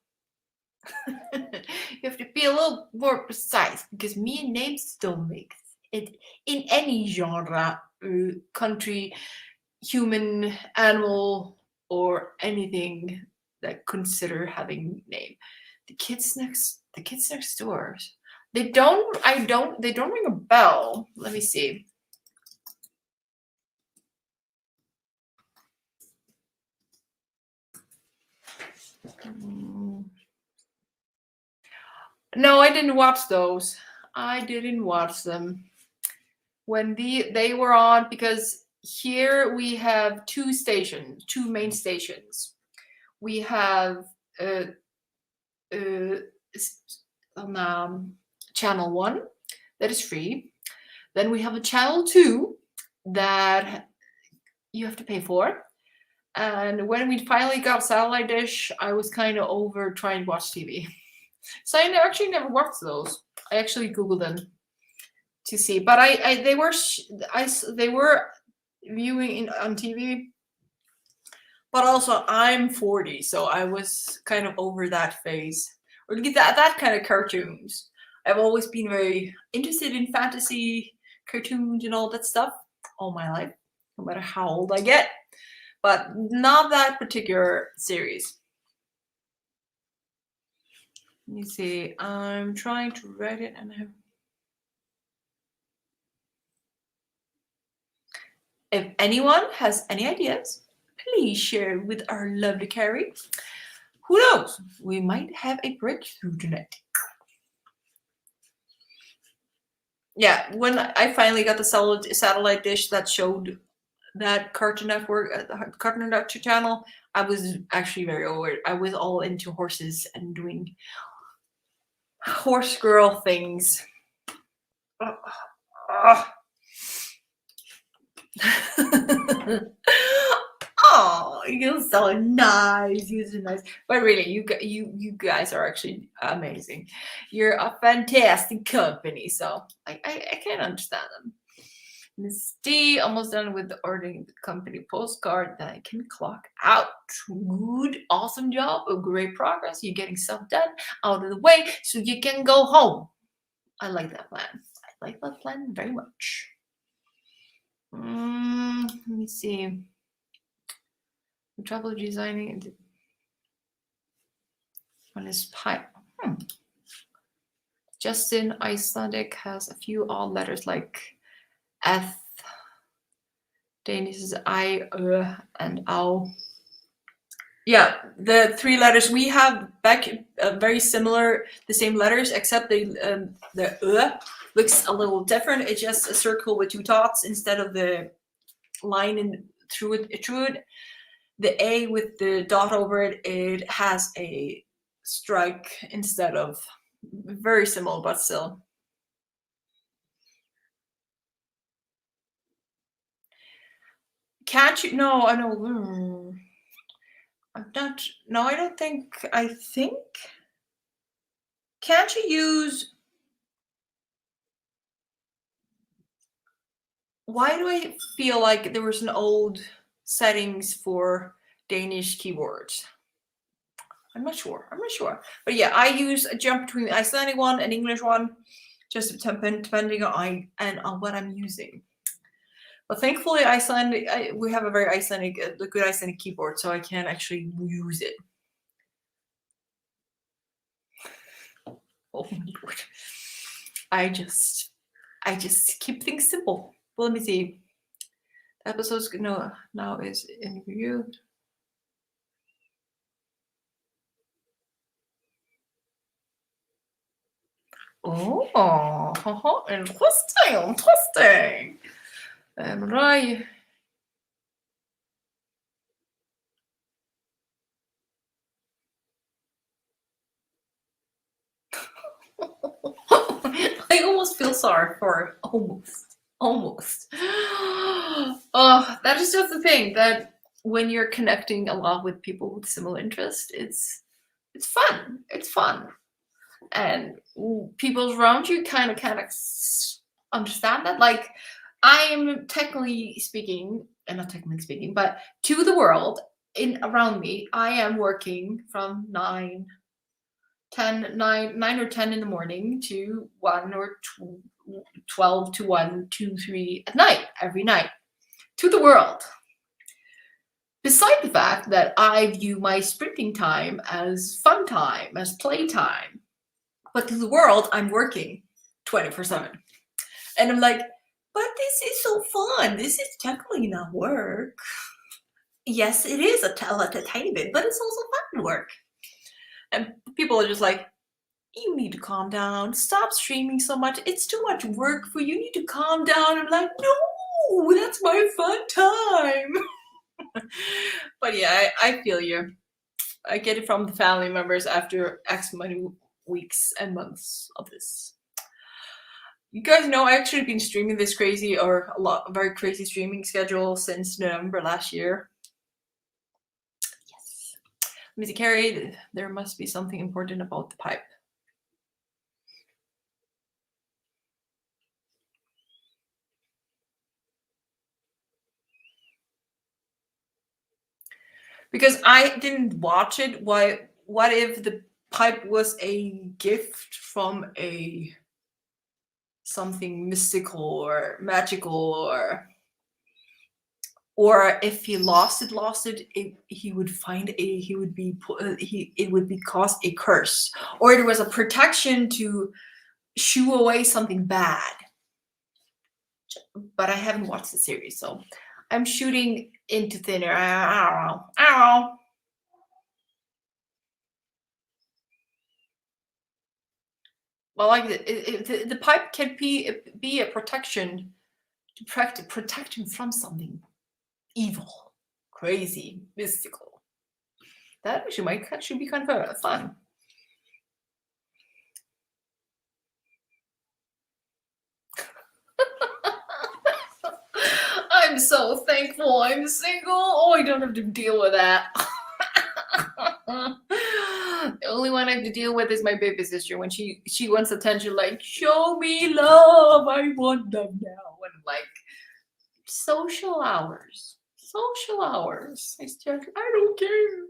You have to be a little more precise, because me and names don't make it in any genre, country, human, animal, or anything that consider having name. The kids next door. They don't ring a bell. Let me see. No, I didn't watch those. I didn't watch them when they were on, because here we have 2 main stations. We have channel 1 that is free. Then we have a channel 2 that you have to pay for. And when we finally got satellite dish, I was kind of over trying to watch TV. So I actually never watched those. I actually Googled them to see, but they were viewing on TV. But also, I'm 40, so I was kind of over that phase, or that kind of cartoons. I've always been very interested in fantasy cartoons and all that stuff. all my life, no matter how old I get. But not that particular series. Let me see. I'm trying to write it and I have. If anyone has any ideas, please share with our lovely Carrie. Who knows? We might have a breakthrough tonight. Yeah, when I finally got the satellite dish that showed that Cartoon Network, Cartoon Network channel, I was actually very over. I was all into horses and doing horse girl things. Oh, you're so nice. You're so nice. But really, you guys are actually amazing. You're a fantastic company. So I can understand them. Miss D, almost done with ordering the company postcard that I can clock out. Good, awesome job, a great progress. You're getting stuff done out of the way so you can go home. I like that plan. I like that plan very much. Let me see. Trouble designing on his pipe. Justin Icelandic has a few odd letters like F. Danish is I, and Au. Yeah, the three letters we have back very similar, the same letters, except the looks a little different. It's just a circle with two dots instead of the line in through it. The A with the dot over it, it has a strike instead of. Very similar, but still. Can't you? No, I know. I'm not. No, I don't think. I think. Can't you use? Why do I feel like there was an old settings for Danish keyboards? I'm not sure. But yeah, I use a jump between the Icelandic one and English one, just depending on what I'm using. But thankfully, we have a very good Icelandic keyboard, so I can actually use it. Oh my lord! I just keep things simple. Well, let me see. The episode's now is in review. Oh, interesting. Right. I almost feel sorry for almost. That is just the thing that when you're connecting a lot with people with similar interests, it's fun. It's fun. And people around you kind of understand that. Like, I'm technically speaking, and not technically speaking, but to the world around me, I am working from 9 or 10 in the morning to 1 or 12 to 1, 2, 3 at night, every night, to the world. Beside the fact that I view my sprinting time as fun time, as play time, but to the world, I'm working 24/7. And I'm like, but this is so fun. This is technically not work. Yes, it is a tiny bit, but it's also fun work. And people are just like, you need to calm down. Stop streaming so much. It's too much work for you. You need to calm down. I'm like, no, that's my fun time. But yeah, I feel you. I get it from the family members after X many weeks and months of this. You guys know I actually been streaming this very crazy streaming schedule since November last year. Yes. Missy Carey, there must be something important about the pipe. Because I didn't watch it. What if the pipe was a gift from something mystical or magical or or if he lost it, he would find a he would be it would be caused a curse, or there was a protection to shoo away something bad. But I haven't watched the series, so I'm shooting into thin air. I don't know. I don't know. Well, like the pipe can be a protection to protect him from something evil, crazy, mystical. That should be kind of fun. I'm so thankful I'm single. Oh, I don't have to deal with that. The only one I have to deal with is my baby sister when she wants attention, like, show me love, I want them now. And I'm like, social hours. Social hours. I don't care.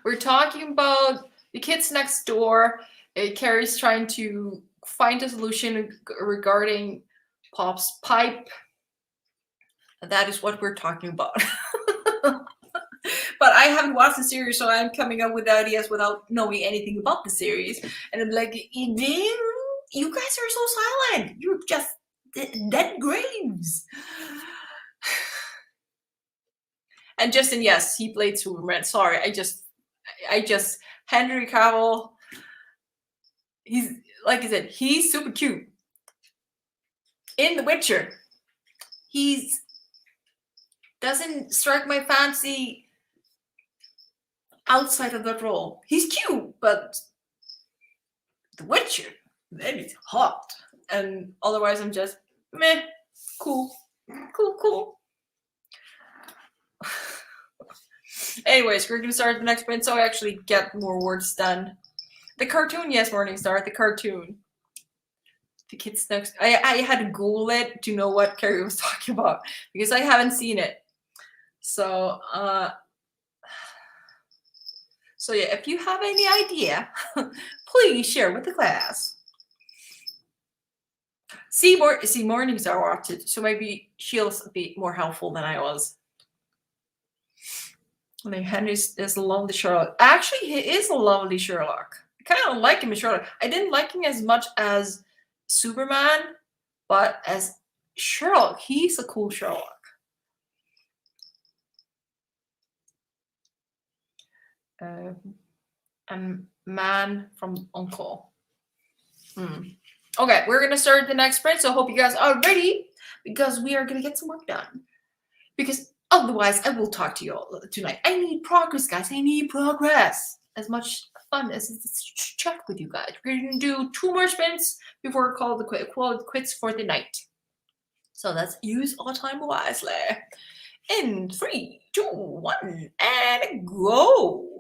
We're talking about the kids next door. Carrie's trying to find a solution regarding Pop's pipe. That is what we're talking about. But I haven't watched the series, so I'm coming up with ideas without knowing anything about the series. And I'm like, you guys are so silent. You're just dead graves. And Justin, yes, he played Superman. Sorry, I just Henry Cavill. He's, like I said, he's super cute. In The Witcher, he's doesn't strike my fancy outside of that role. He's cute, but The Witcher, that is hot. And otherwise, I'm just meh, cool. Anyways, we're gonna start the next sprint so I actually get more words done. The cartoon, yes, Morningstar, the cartoon. The kids next. I had to Google it to know what Carrie was talking about because I haven't seen it. So yeah, if you have any idea, please share with the class. See Morningstar watched it, so maybe she'll be more helpful than I was. I think Henry's is a lovely Sherlock. Actually, he is a lovely Sherlock. I kind of like him as Sherlock. I didn't like him as much as Superman, but as Sherlock, he's a cool Sherlock. And Man from Uncle. Okay, we're gonna start the next sprint, so I hope you guys are ready because we are gonna get some work done. Because otherwise, I will talk to you all tonight. I need progress, guys. I need progress. As much fun as it's check with you guys. We're gonna do 2 more sprints before we call it quits for the night. So let's use our time wisely. In 3, 2, 1, and go.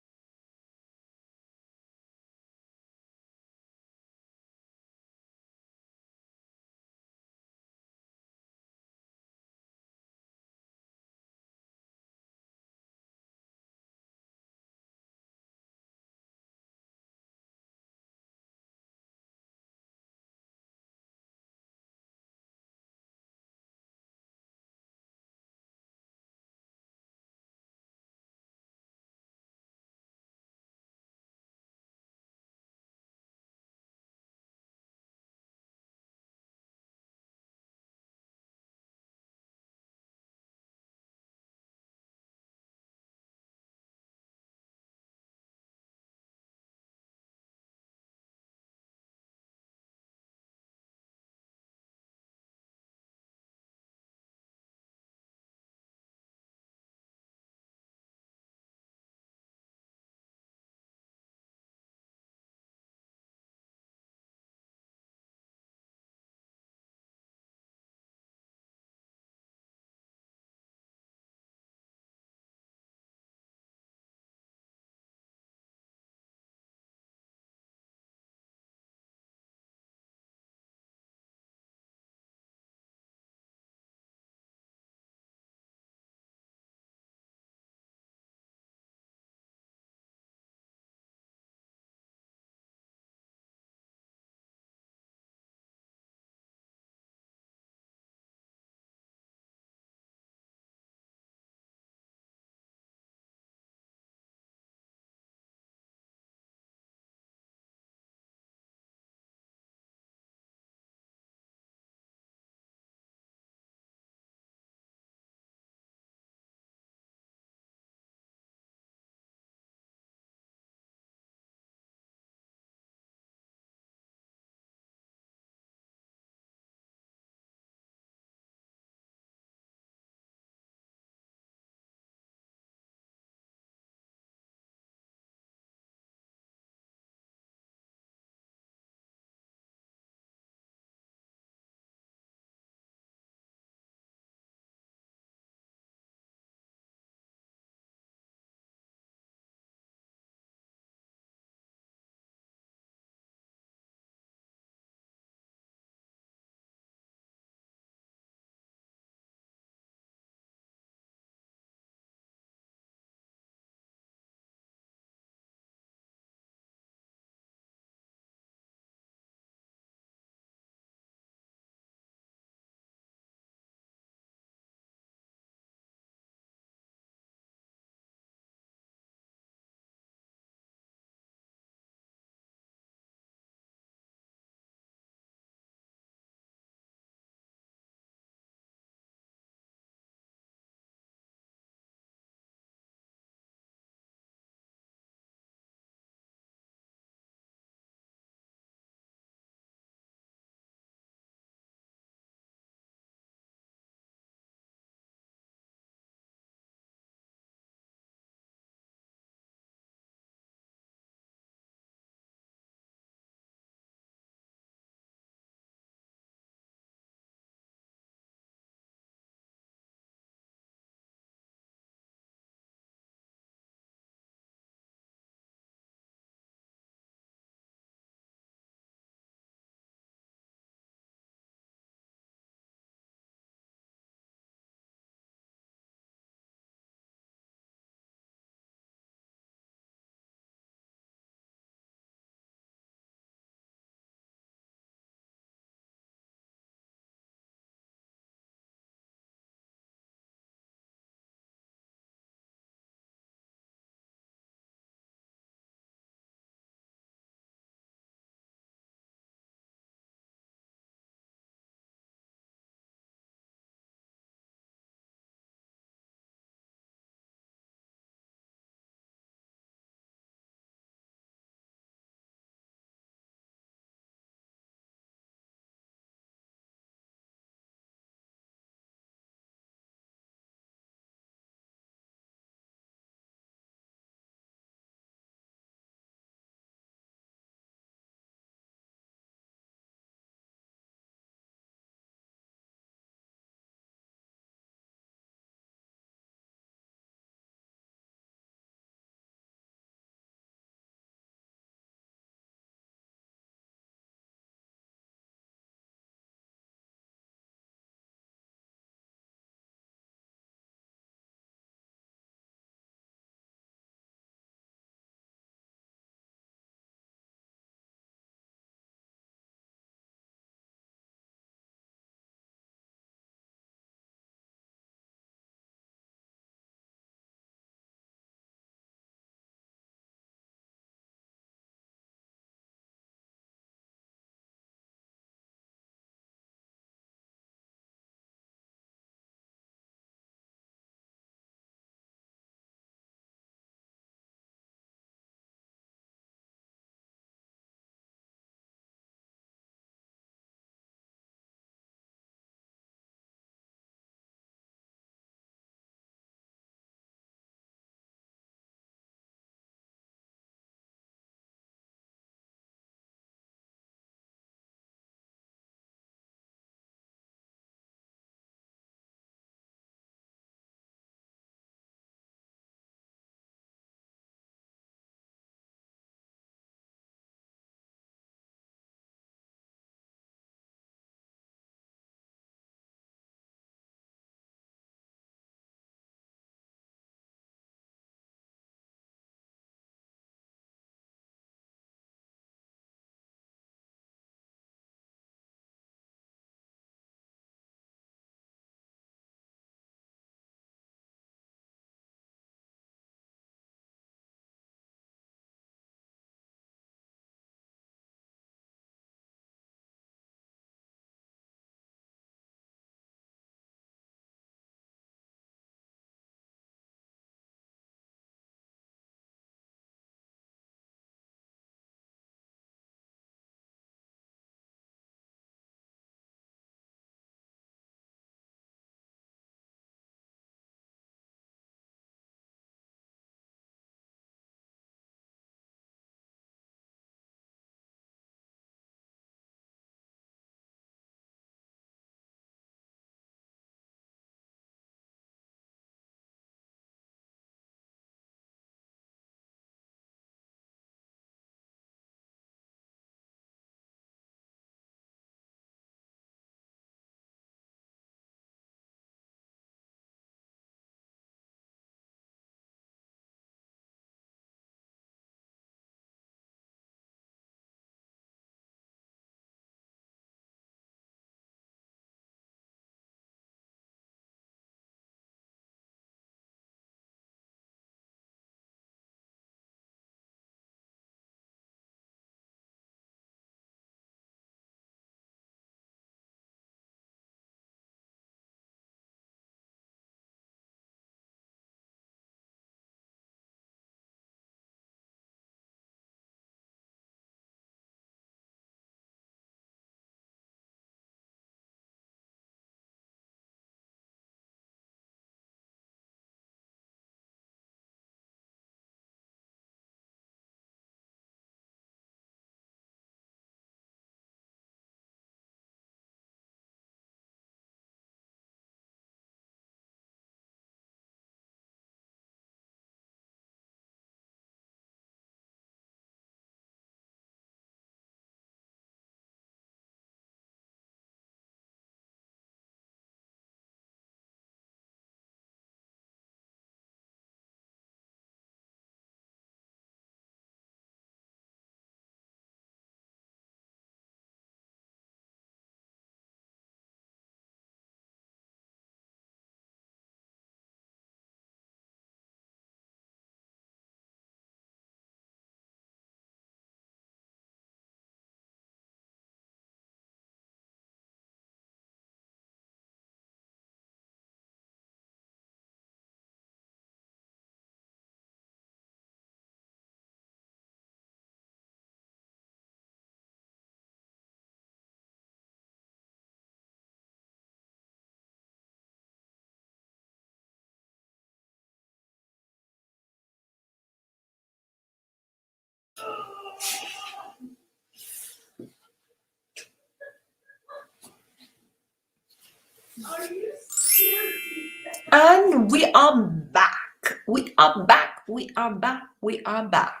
And we are back. We are back. We are back. We are back.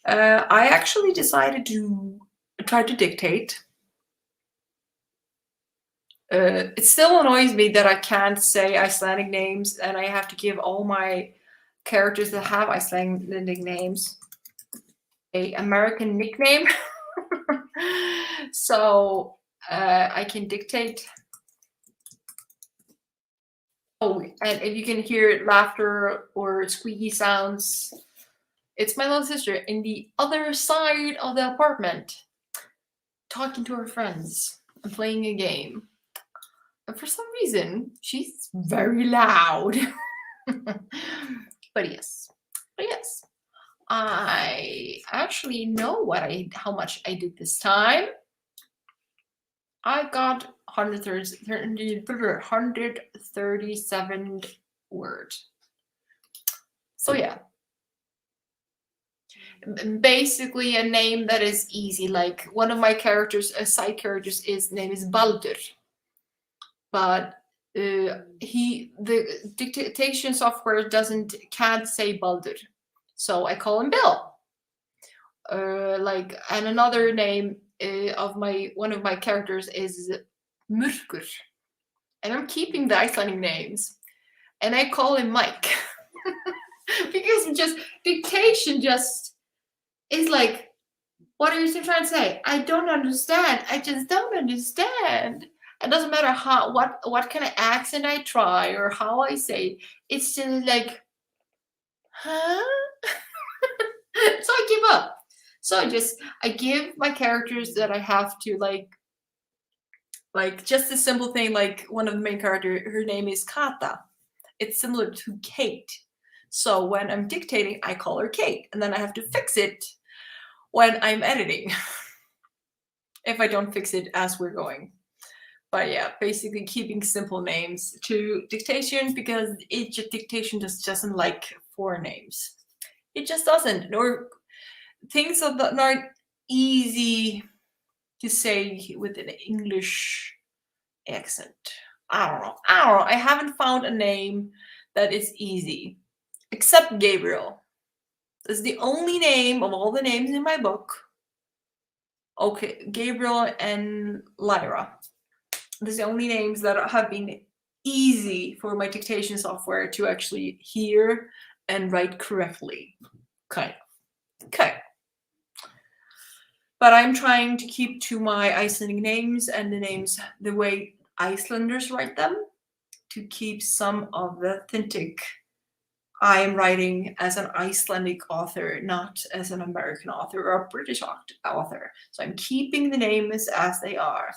I actually decided to try to dictate. It still annoys me that I can't say Icelandic names and I have to give all my characters that have Icelandic names a American nickname. So I can dictate. Oh, and if you can hear laughter or squeaky sounds, it's my little sister in the other side of the apartment talking to her friends and playing a game. And for some reason, she's very loud. But yes, I actually know how much I did this time. I got 137 words. So yeah, basically a name that is easy. Like one of my characters, side characters, name is Baldur, but the dictation software can't say Baldur, so I call him Bill. And another name of one of my characters is Murkur, and I'm keeping the Icelandic names, and I call him Mike because dictation is like, what are you trying to say? I don't understand. I just don't understand. It doesn't matter what kind of accent I try or how I say. It's still like, huh? So I give up. So I give my characters that I have to like just a simple thing, like one of the main characters, her name is Kata. It's similar to Kate. So when I'm dictating, I call her Kate, and then I have to fix it when I'm editing. If I don't fix it as we're going. But yeah, basically keeping simple names to dictation because dictation just doesn't like foreign names. It just doesn't. Or things that are not easy to say with an English accent. I don't know. I haven't found a name that is easy, except Gabriel. That's the only name of all the names in my book. Okay, Gabriel and Lyra. That's the only names that have been easy for my dictation software to actually hear and write correctly. Kind of. Okay. But I'm trying to keep to my Icelandic names and the names the way Icelanders write them, to keep some of the authentic. I am writing as an Icelandic author, not as an American author or a British author. So I'm keeping the names as they are,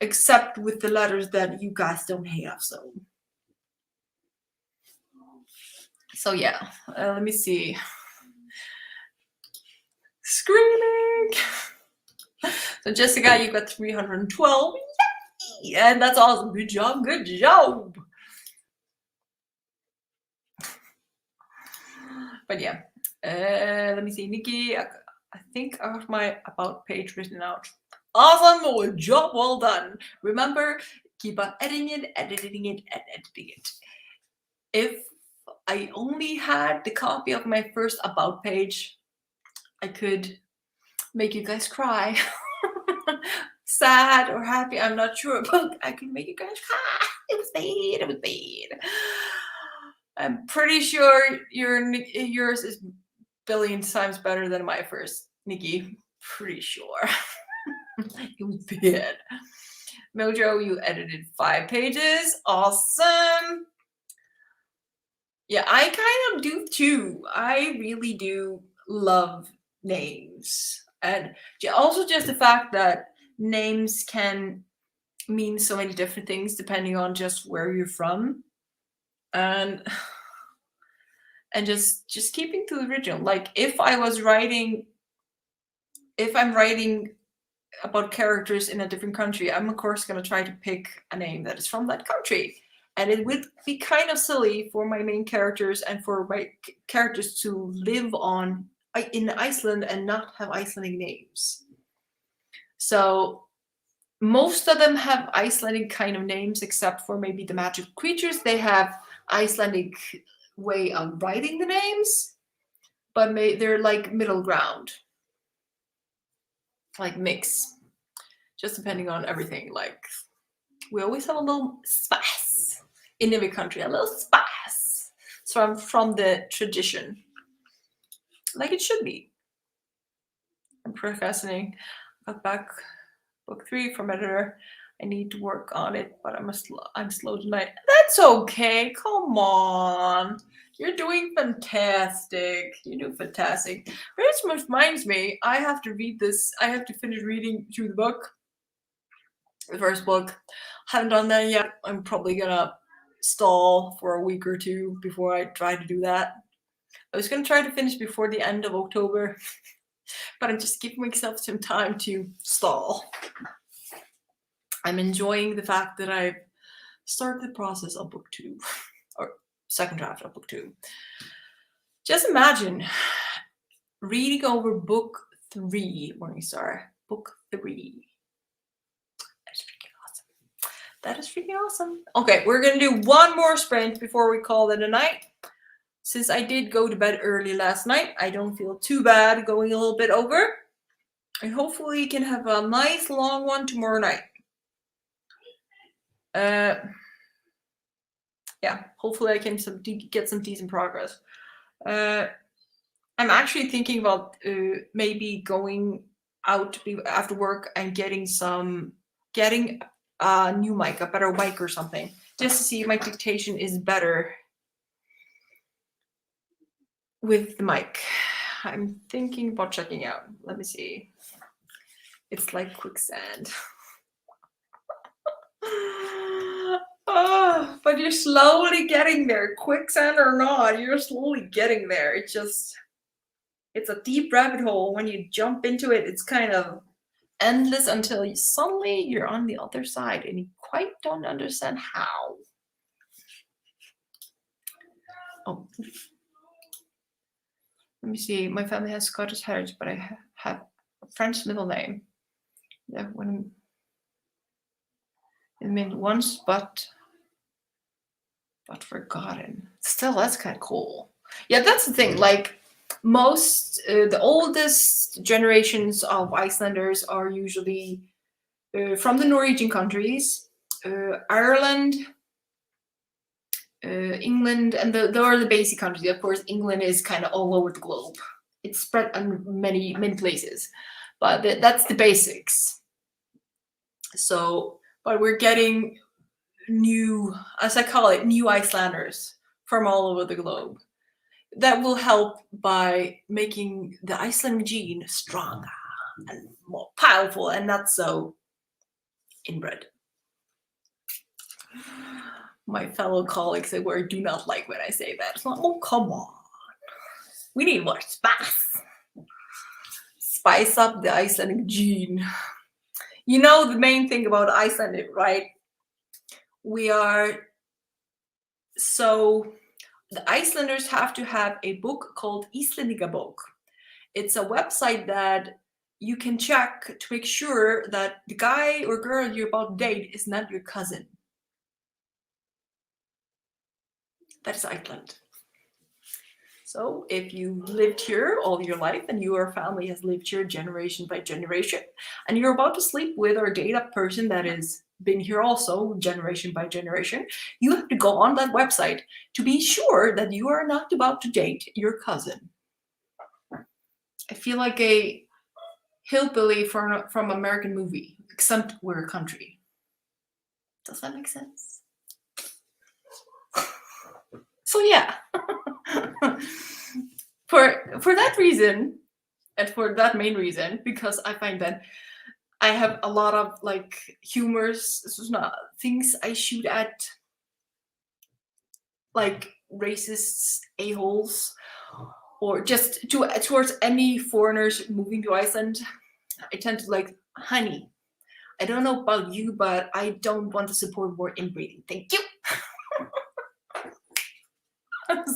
except with the letters that you guys don't have. So yeah, let me see. Screaming. So Jessica, you got 312. Yay! And that's awesome. Good job. Good job. But yeah, let me see. Nikki, I think I have my about page written out. Awesome. Good job. Well done. Remember, keep on editing it and editing it. If I only had the copy of my first about page, I could make you guys cry. Sad or happy, I'm not sure, but I could make you guys cry. It was bad. I'm pretty sure yours is billion times better than my first, Nikki. Pretty sure. It was bad. Mojo, you edited 5 pages. Awesome. Yeah, I kind of do too. I really do love names. And also just the fact that names can mean so many different things depending on just where you're from. And just keeping to the original. Like if I'm writing about characters in a different country, I'm of course going to try to pick a name that is from that country. And it would be kind of silly for my main characters and for my characters to live in Iceland and not have Icelandic names. So most of them have Icelandic kind of names, except for maybe the magic creatures. They have Icelandic way of writing the names, but they're like middle ground, like mix, just depending on everything. Like we always have a little spice in every country, a little spice. So from the tradition, like it should be. I'm procrastinating. Got back book 3 from editor. I need to work on it, but I'm slow tonight. That's okay. Come on. You're doing fantastic. You do fantastic. Which reminds me, I have to read this. I have to finish reading through the book. The first book. Haven't done that yet. I'm probably gonna stall for a week or two before I try to do that. I was gonna try to finish before the end of October, but I'm just giving myself some time to stall. I'm enjoying the fact that I've started the process of book 2, or second draft of book 2. Just imagine reading over book 3, Morningstar. Book 3. That's freaking awesome. That is freaking awesome. Okay, we're gonna do one more sprint before we call it a night. Since I did go to bed early last night, I don't feel too bad going a little bit over. And hopefully you can have a nice long one tomorrow night. Yeah, hopefully I can get some decent progress. I'm actually thinking about maybe going out after work and getting a new mic, a better mic or something, just to see if my dictation is better with the mic. I'm thinking about checking out. Let me see. It's like quicksand. Oh, but you're slowly getting there. Quicksand or not, you're slowly getting there. It's a deep rabbit hole. When you jump into it, it's kind of endless until suddenly you're on the other side and you quite don't understand how. Oh, let me see. My family has Scottish heritage, but I have a French middle name. Yeah, when it meant once, but forgotten. Still, that's kind of cool. Yeah, that's the thing. Like most, the oldest generations of Icelanders are usually from the Norwegian countries, Ireland, England, and those are the basic countries. Of course, England is kind of all over the globe. It's spread on many places, but that's the basics. So, but we're getting new, as I call it, new Icelanders from all over the globe. That will help by making the Icelandic gene stronger and more powerful and not so inbred. My fellow colleagues at work do not like when I say that. It's like, oh, come on. We need more spice. Spice up the Icelandic gene. You know the main thing about Iceland, right? The Icelanders have to have a book called Íslendingabók. It's a website that you can check to make sure that the guy or girl you're about to date is not your cousin. That is Iceland. So if you lived here all your life and your family has lived here generation by generation, and you're about to sleep with or date a person that has been here also generation by generation, you have to go on that website to be sure that you are not about to date your cousin. I feel like a hillbilly from American movie, except we're a country. Does that make sense? So yeah, for that reason, and for that main reason, because I find that I have a lot of like humorous things I shoot at, like racists, a-holes, or just towards any foreigners moving to Iceland. I tend to like, honey, I don't know about you, but I don't want to support more inbreeding. Thank you.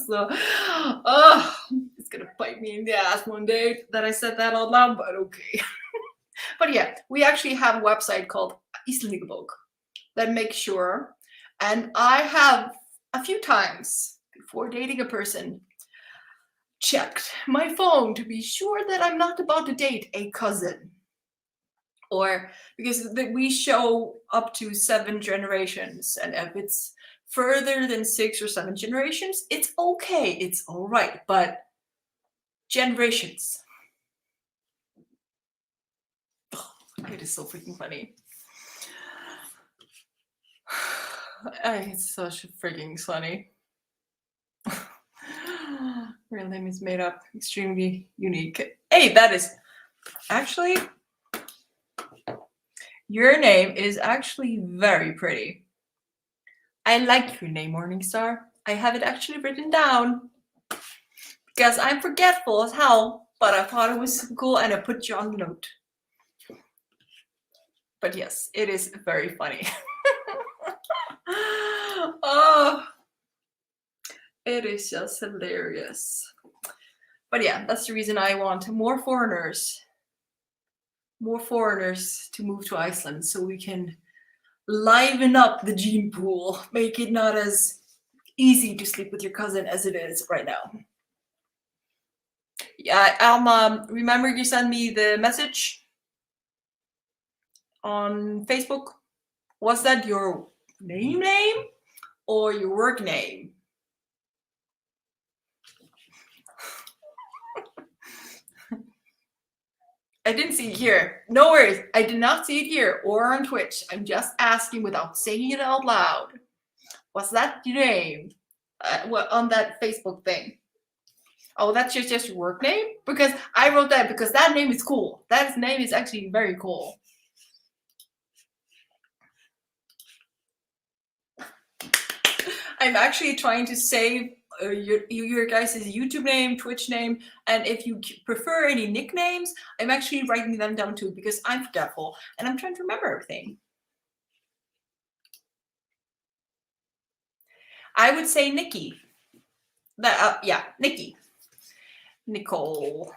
So, it's gonna bite me in the ass one day that I said that out loud, but okay. But yeah, we actually have a website called Icelandic book. Then make sure. And I have a few times before dating a person checked my phone to be sure that I'm not about to date a cousin. Or because we show up to 7 generations, and if it's further than 6 or 7 generations, it's okay, it's all right. But generations, it is so freaking funny. It's such freaking funny. Real name is made up, extremely unique. Hey, that is actually, your name is actually very pretty. I like your name, Morningstar. I have it actually written down because I'm forgetful as hell, but I thought it was cool and I put you on the note. But yes, it is very funny. Oh, it is just hilarious. But yeah, that's the reason I want more foreigners to move to Iceland so we can liven up the gene pool, make it not as easy to sleep with your cousin as it is right now. Yeah, Alma, remember you sent me the message on Facebook? Was that your name or your work name? I didn't see it here. No worries. I did not see it here or on Twitch. I'm just asking without saying it out loud. Was that your name? What on that Facebook thing? Oh, that's just your work name? Because I wrote that because that name is cool. That name is actually very cool. I'm actually trying to save your guys' YouTube name, Twitch name, and if you prefer any nicknames, I'm actually writing them down too because I'm forgetful and I'm trying to remember everything. I would say Nikki. Yeah, Nikki. Nicole.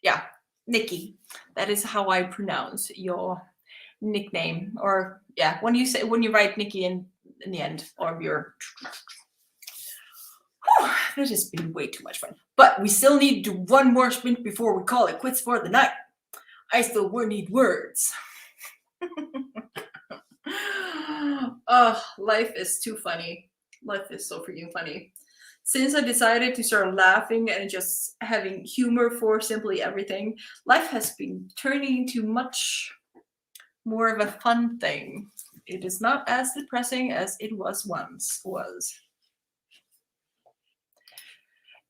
Yeah, Nikki. That is how I pronounce your nickname. Or yeah, when you write Nikki in the end of your. That has been way too much fun. But we still need to do one more sprint before we call it quits for the night. I still need words. Life is too funny. Life is so freaking funny. Since I decided to start laughing and just having humor for simply everything, life has been turning into much more of a fun thing. It is not as depressing as it was once.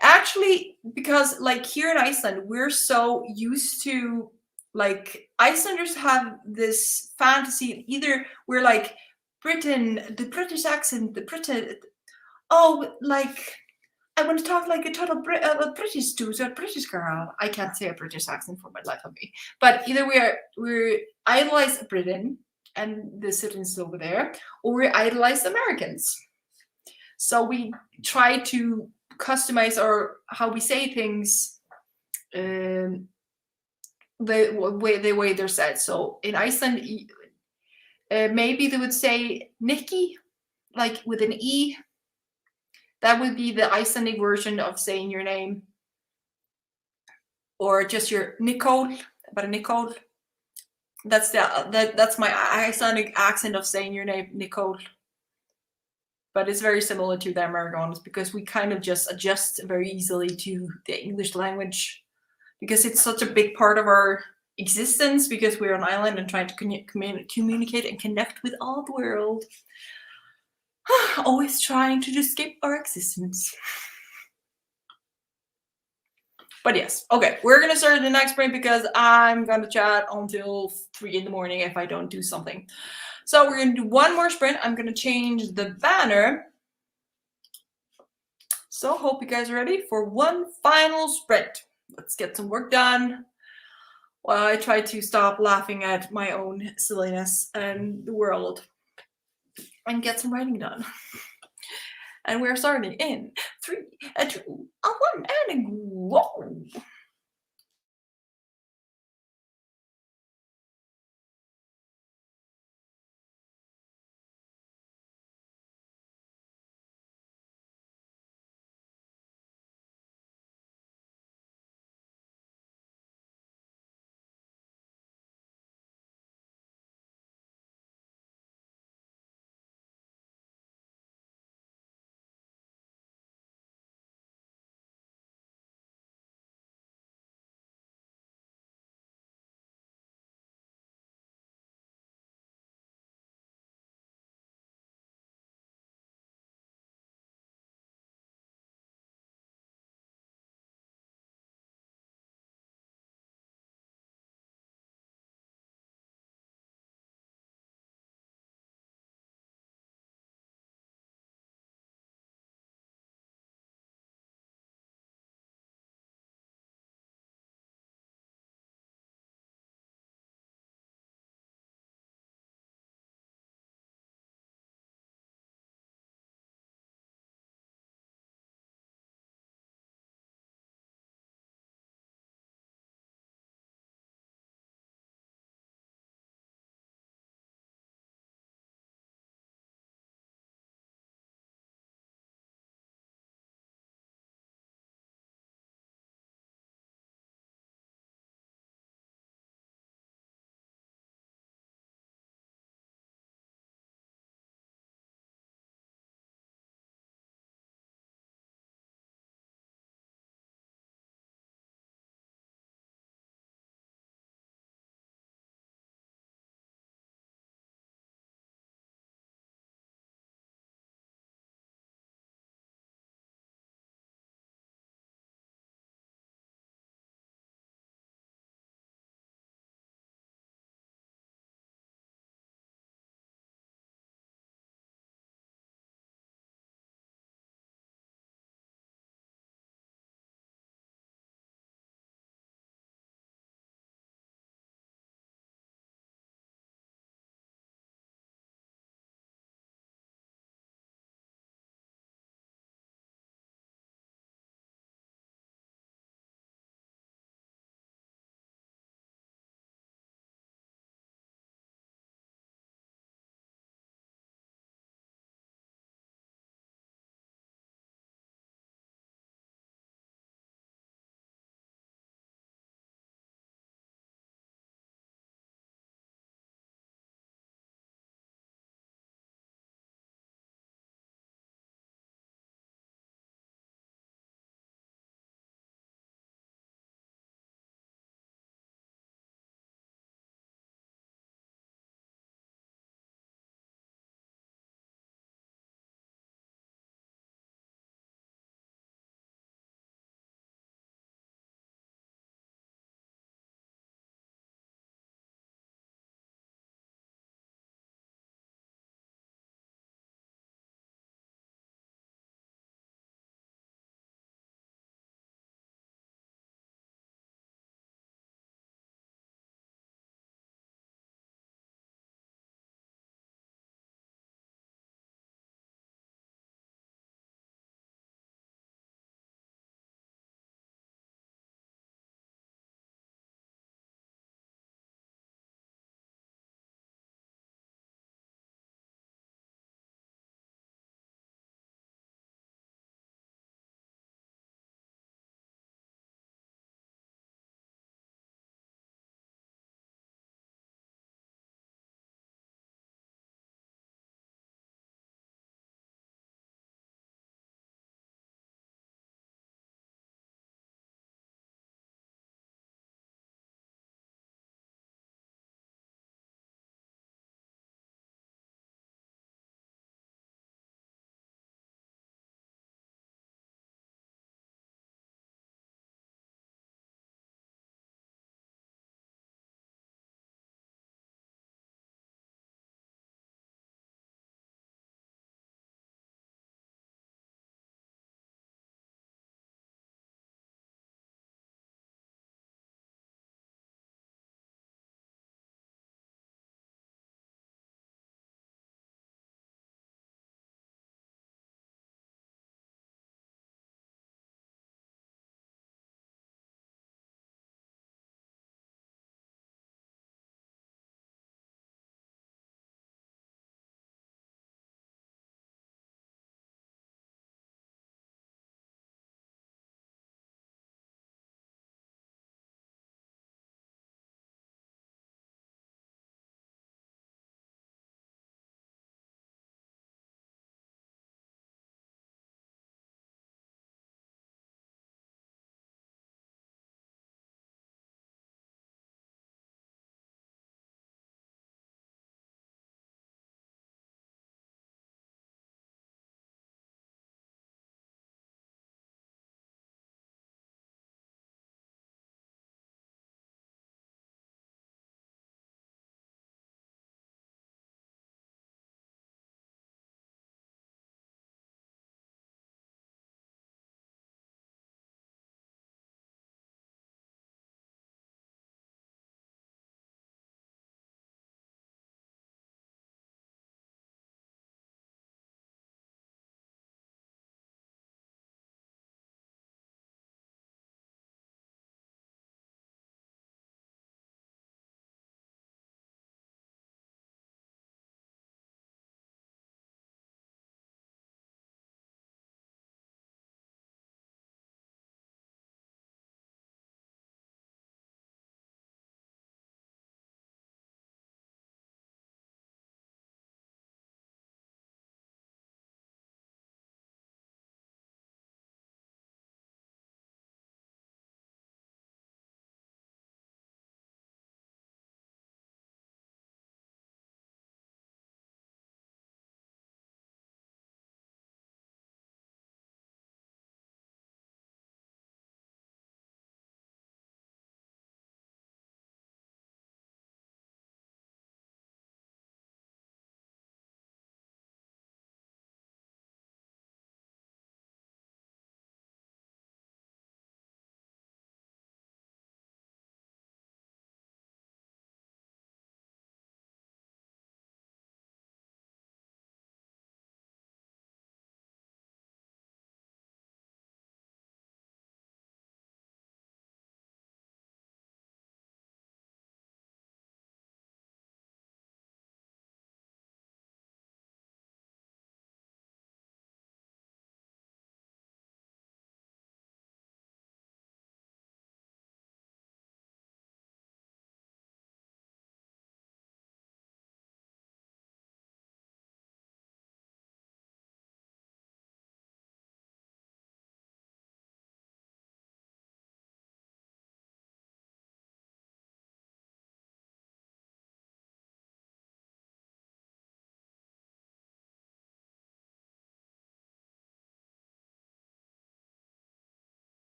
Actually, because like here in Iceland, we're so used to, like, Icelanders have this fantasy, either we're like Britain, the British accent, like I want to talk like a total British dude, a British girl. I can't say a British accent for my life of me. But either we idolize Britain and the citizens over there, or we idolize Americans. So we try to customize how we say things, the way they're said. So in Iceland, maybe they would say Nikki, like with an E. That would be the Icelandic version of saying your name. Or just your Nicole, but a Nicole. That's my Icelandic accent of saying your name, Nicole. But it's very similar to the Americans because we kind of just adjust very easily to the English language because it's such a big part of our existence because we're an island and trying to communicate and connect with all the world. Always trying to escape our existence. But yes, okay, we're gonna start the next sprint because I'm gonna chat until 3 in the morning if I don't do something. So we're gonna do one more sprint. I'm gonna change the banner. So hope you guys are ready for one final sprint. Let's get some work done while I try to stop laughing at my own silliness and the world and get some writing done. And we're starting in 3, 2, 1, and go.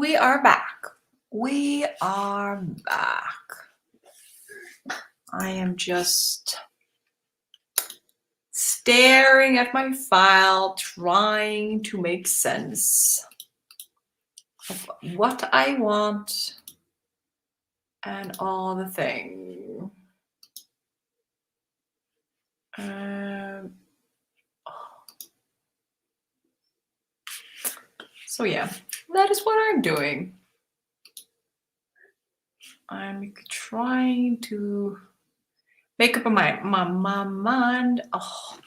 we are back. We are back. I am just staring at my file, trying to make sense of what I want and all the things. So yeah, that is what I'm doing. I'm trying to make up my mind. Oh,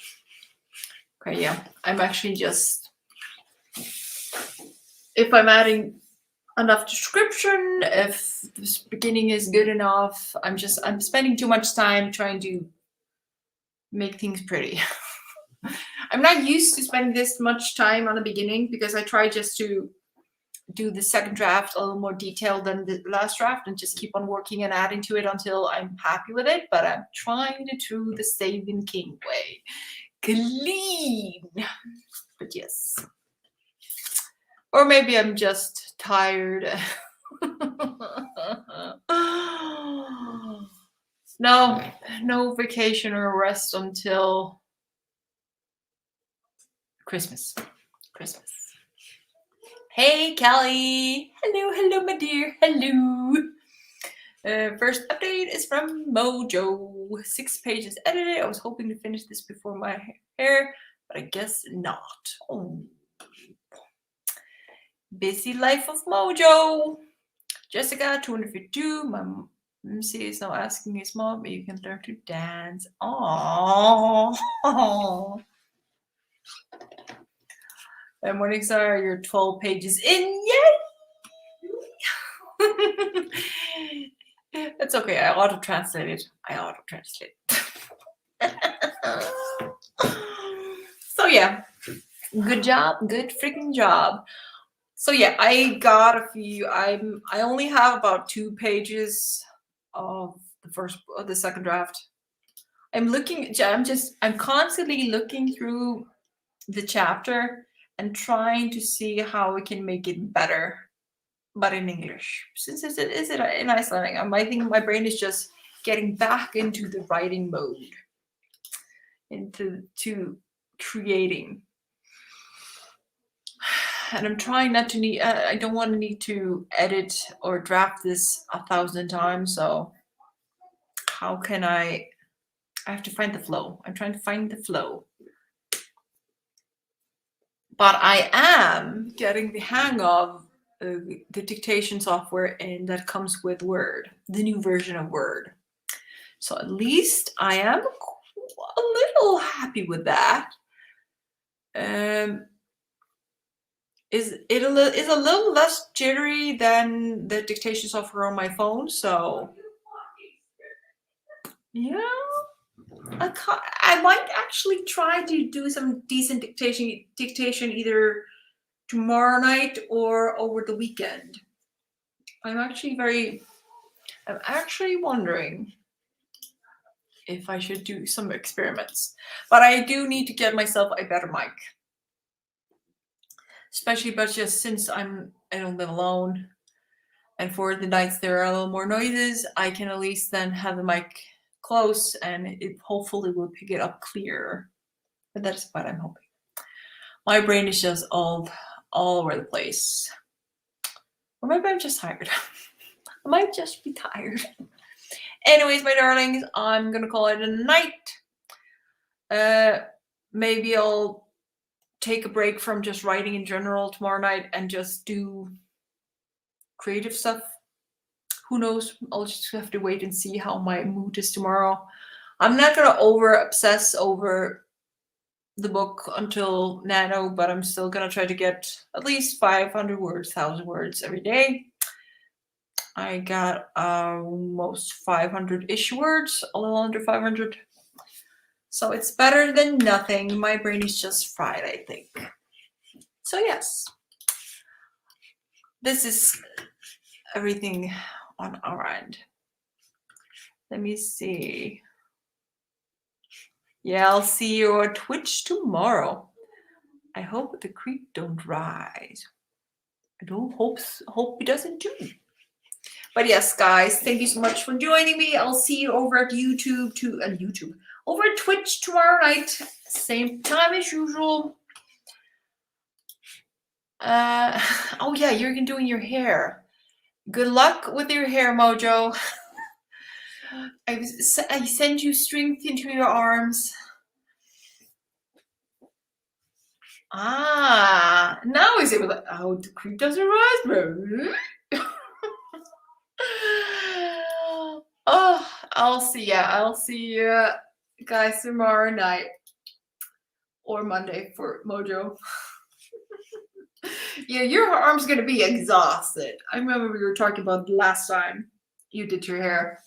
okay, yeah. I'm actually just, if I'm adding enough description, if this beginning is good enough, I'm spending too much time trying to make things pretty. I'm not used to spending this much time on the beginning because I try just to do the second draft a little more detailed than the last draft and just keep on working and adding to it until I'm happy with it. But I'm trying to do the Stephen King way. Clean. But yes. Or maybe I'm just tired. No vacation or rest until Christmas. Hey, Kelly. Hello, my dear. Hello. First update is from Mojo. 6 pages edited. I was hoping to finish this before my hair, but I guess not. Oh. Busy life of Mojo. Jessica, 252. My MC is now asking his mom if you can learn to dance. Aww. And mornings are your 12 pages in. Yay! It's okay. I auto-translate it. So yeah, good job. Good freaking job. So yeah, I got a few. I only have about 2 pages of the second draft. I'm constantly looking through the chapter and trying to see how we can make it better, but in English. Since it is in Icelandic, I think my brain is just getting back into the writing mode, into creating. And I'm trying not to need, I don't want to need to edit or draft this 1,000 times. So how can I have to find the flow. I'm trying to find the flow. But I am getting the hang of the dictation software and that comes with Word, the new version of Word. So at least I am a little happy with that. Is a little less jittery than the dictation software on my phone, so yeah, I might actually try to do some decent dictation either tomorrow night or over the weekend. I'm actually wondering if I should do some experiments, but I do need to get myself a better mic. Especially, but just since I don't live alone, and for the nights there are a little more noises, I can at least then have the mic close, and it hopefully will pick it up clearer. But that's what I'm hoping. My brain is just all over the place, or maybe I'm just tired. I might just be tired. Anyways, my darlings, I'm gonna call it a night. Maybe I'll take a break from just writing in general tomorrow night and just do creative stuff. Who knows? I'll just have to wait and see how my mood is tomorrow. I'm not gonna over obsess over the book until Nano, but I'm still gonna try to get at least 500 words, 1,000 words every day. I got almost 500-ish words, a little under 500. So it's better than nothing. My brain is just fried, I think. So yes, this is everything on our end. Let me see. Yeah, I'll see you on Twitch tomorrow. I hope the creek don't rise. I don't hope he doesn't too. But yes, guys, thank you so much for joining me. I'll see you over at YouTube, over at Twitch tomorrow night, same time as usual. Oh yeah, you're doing your hair. Good luck with your hair, Mojo. I send you strength into your arms. Ah, now he's able to. Oh, the creep doesn't rise. Oh, I'll see you guys tomorrow night or Monday for Mojo. Yeah, your arm's gonna be exhausted. I remember we were talking about the last time you did your hair.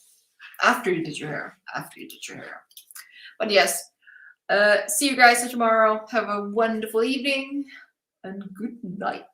After you did your hair. But yes, see you guys tomorrow. Have a wonderful evening and good night.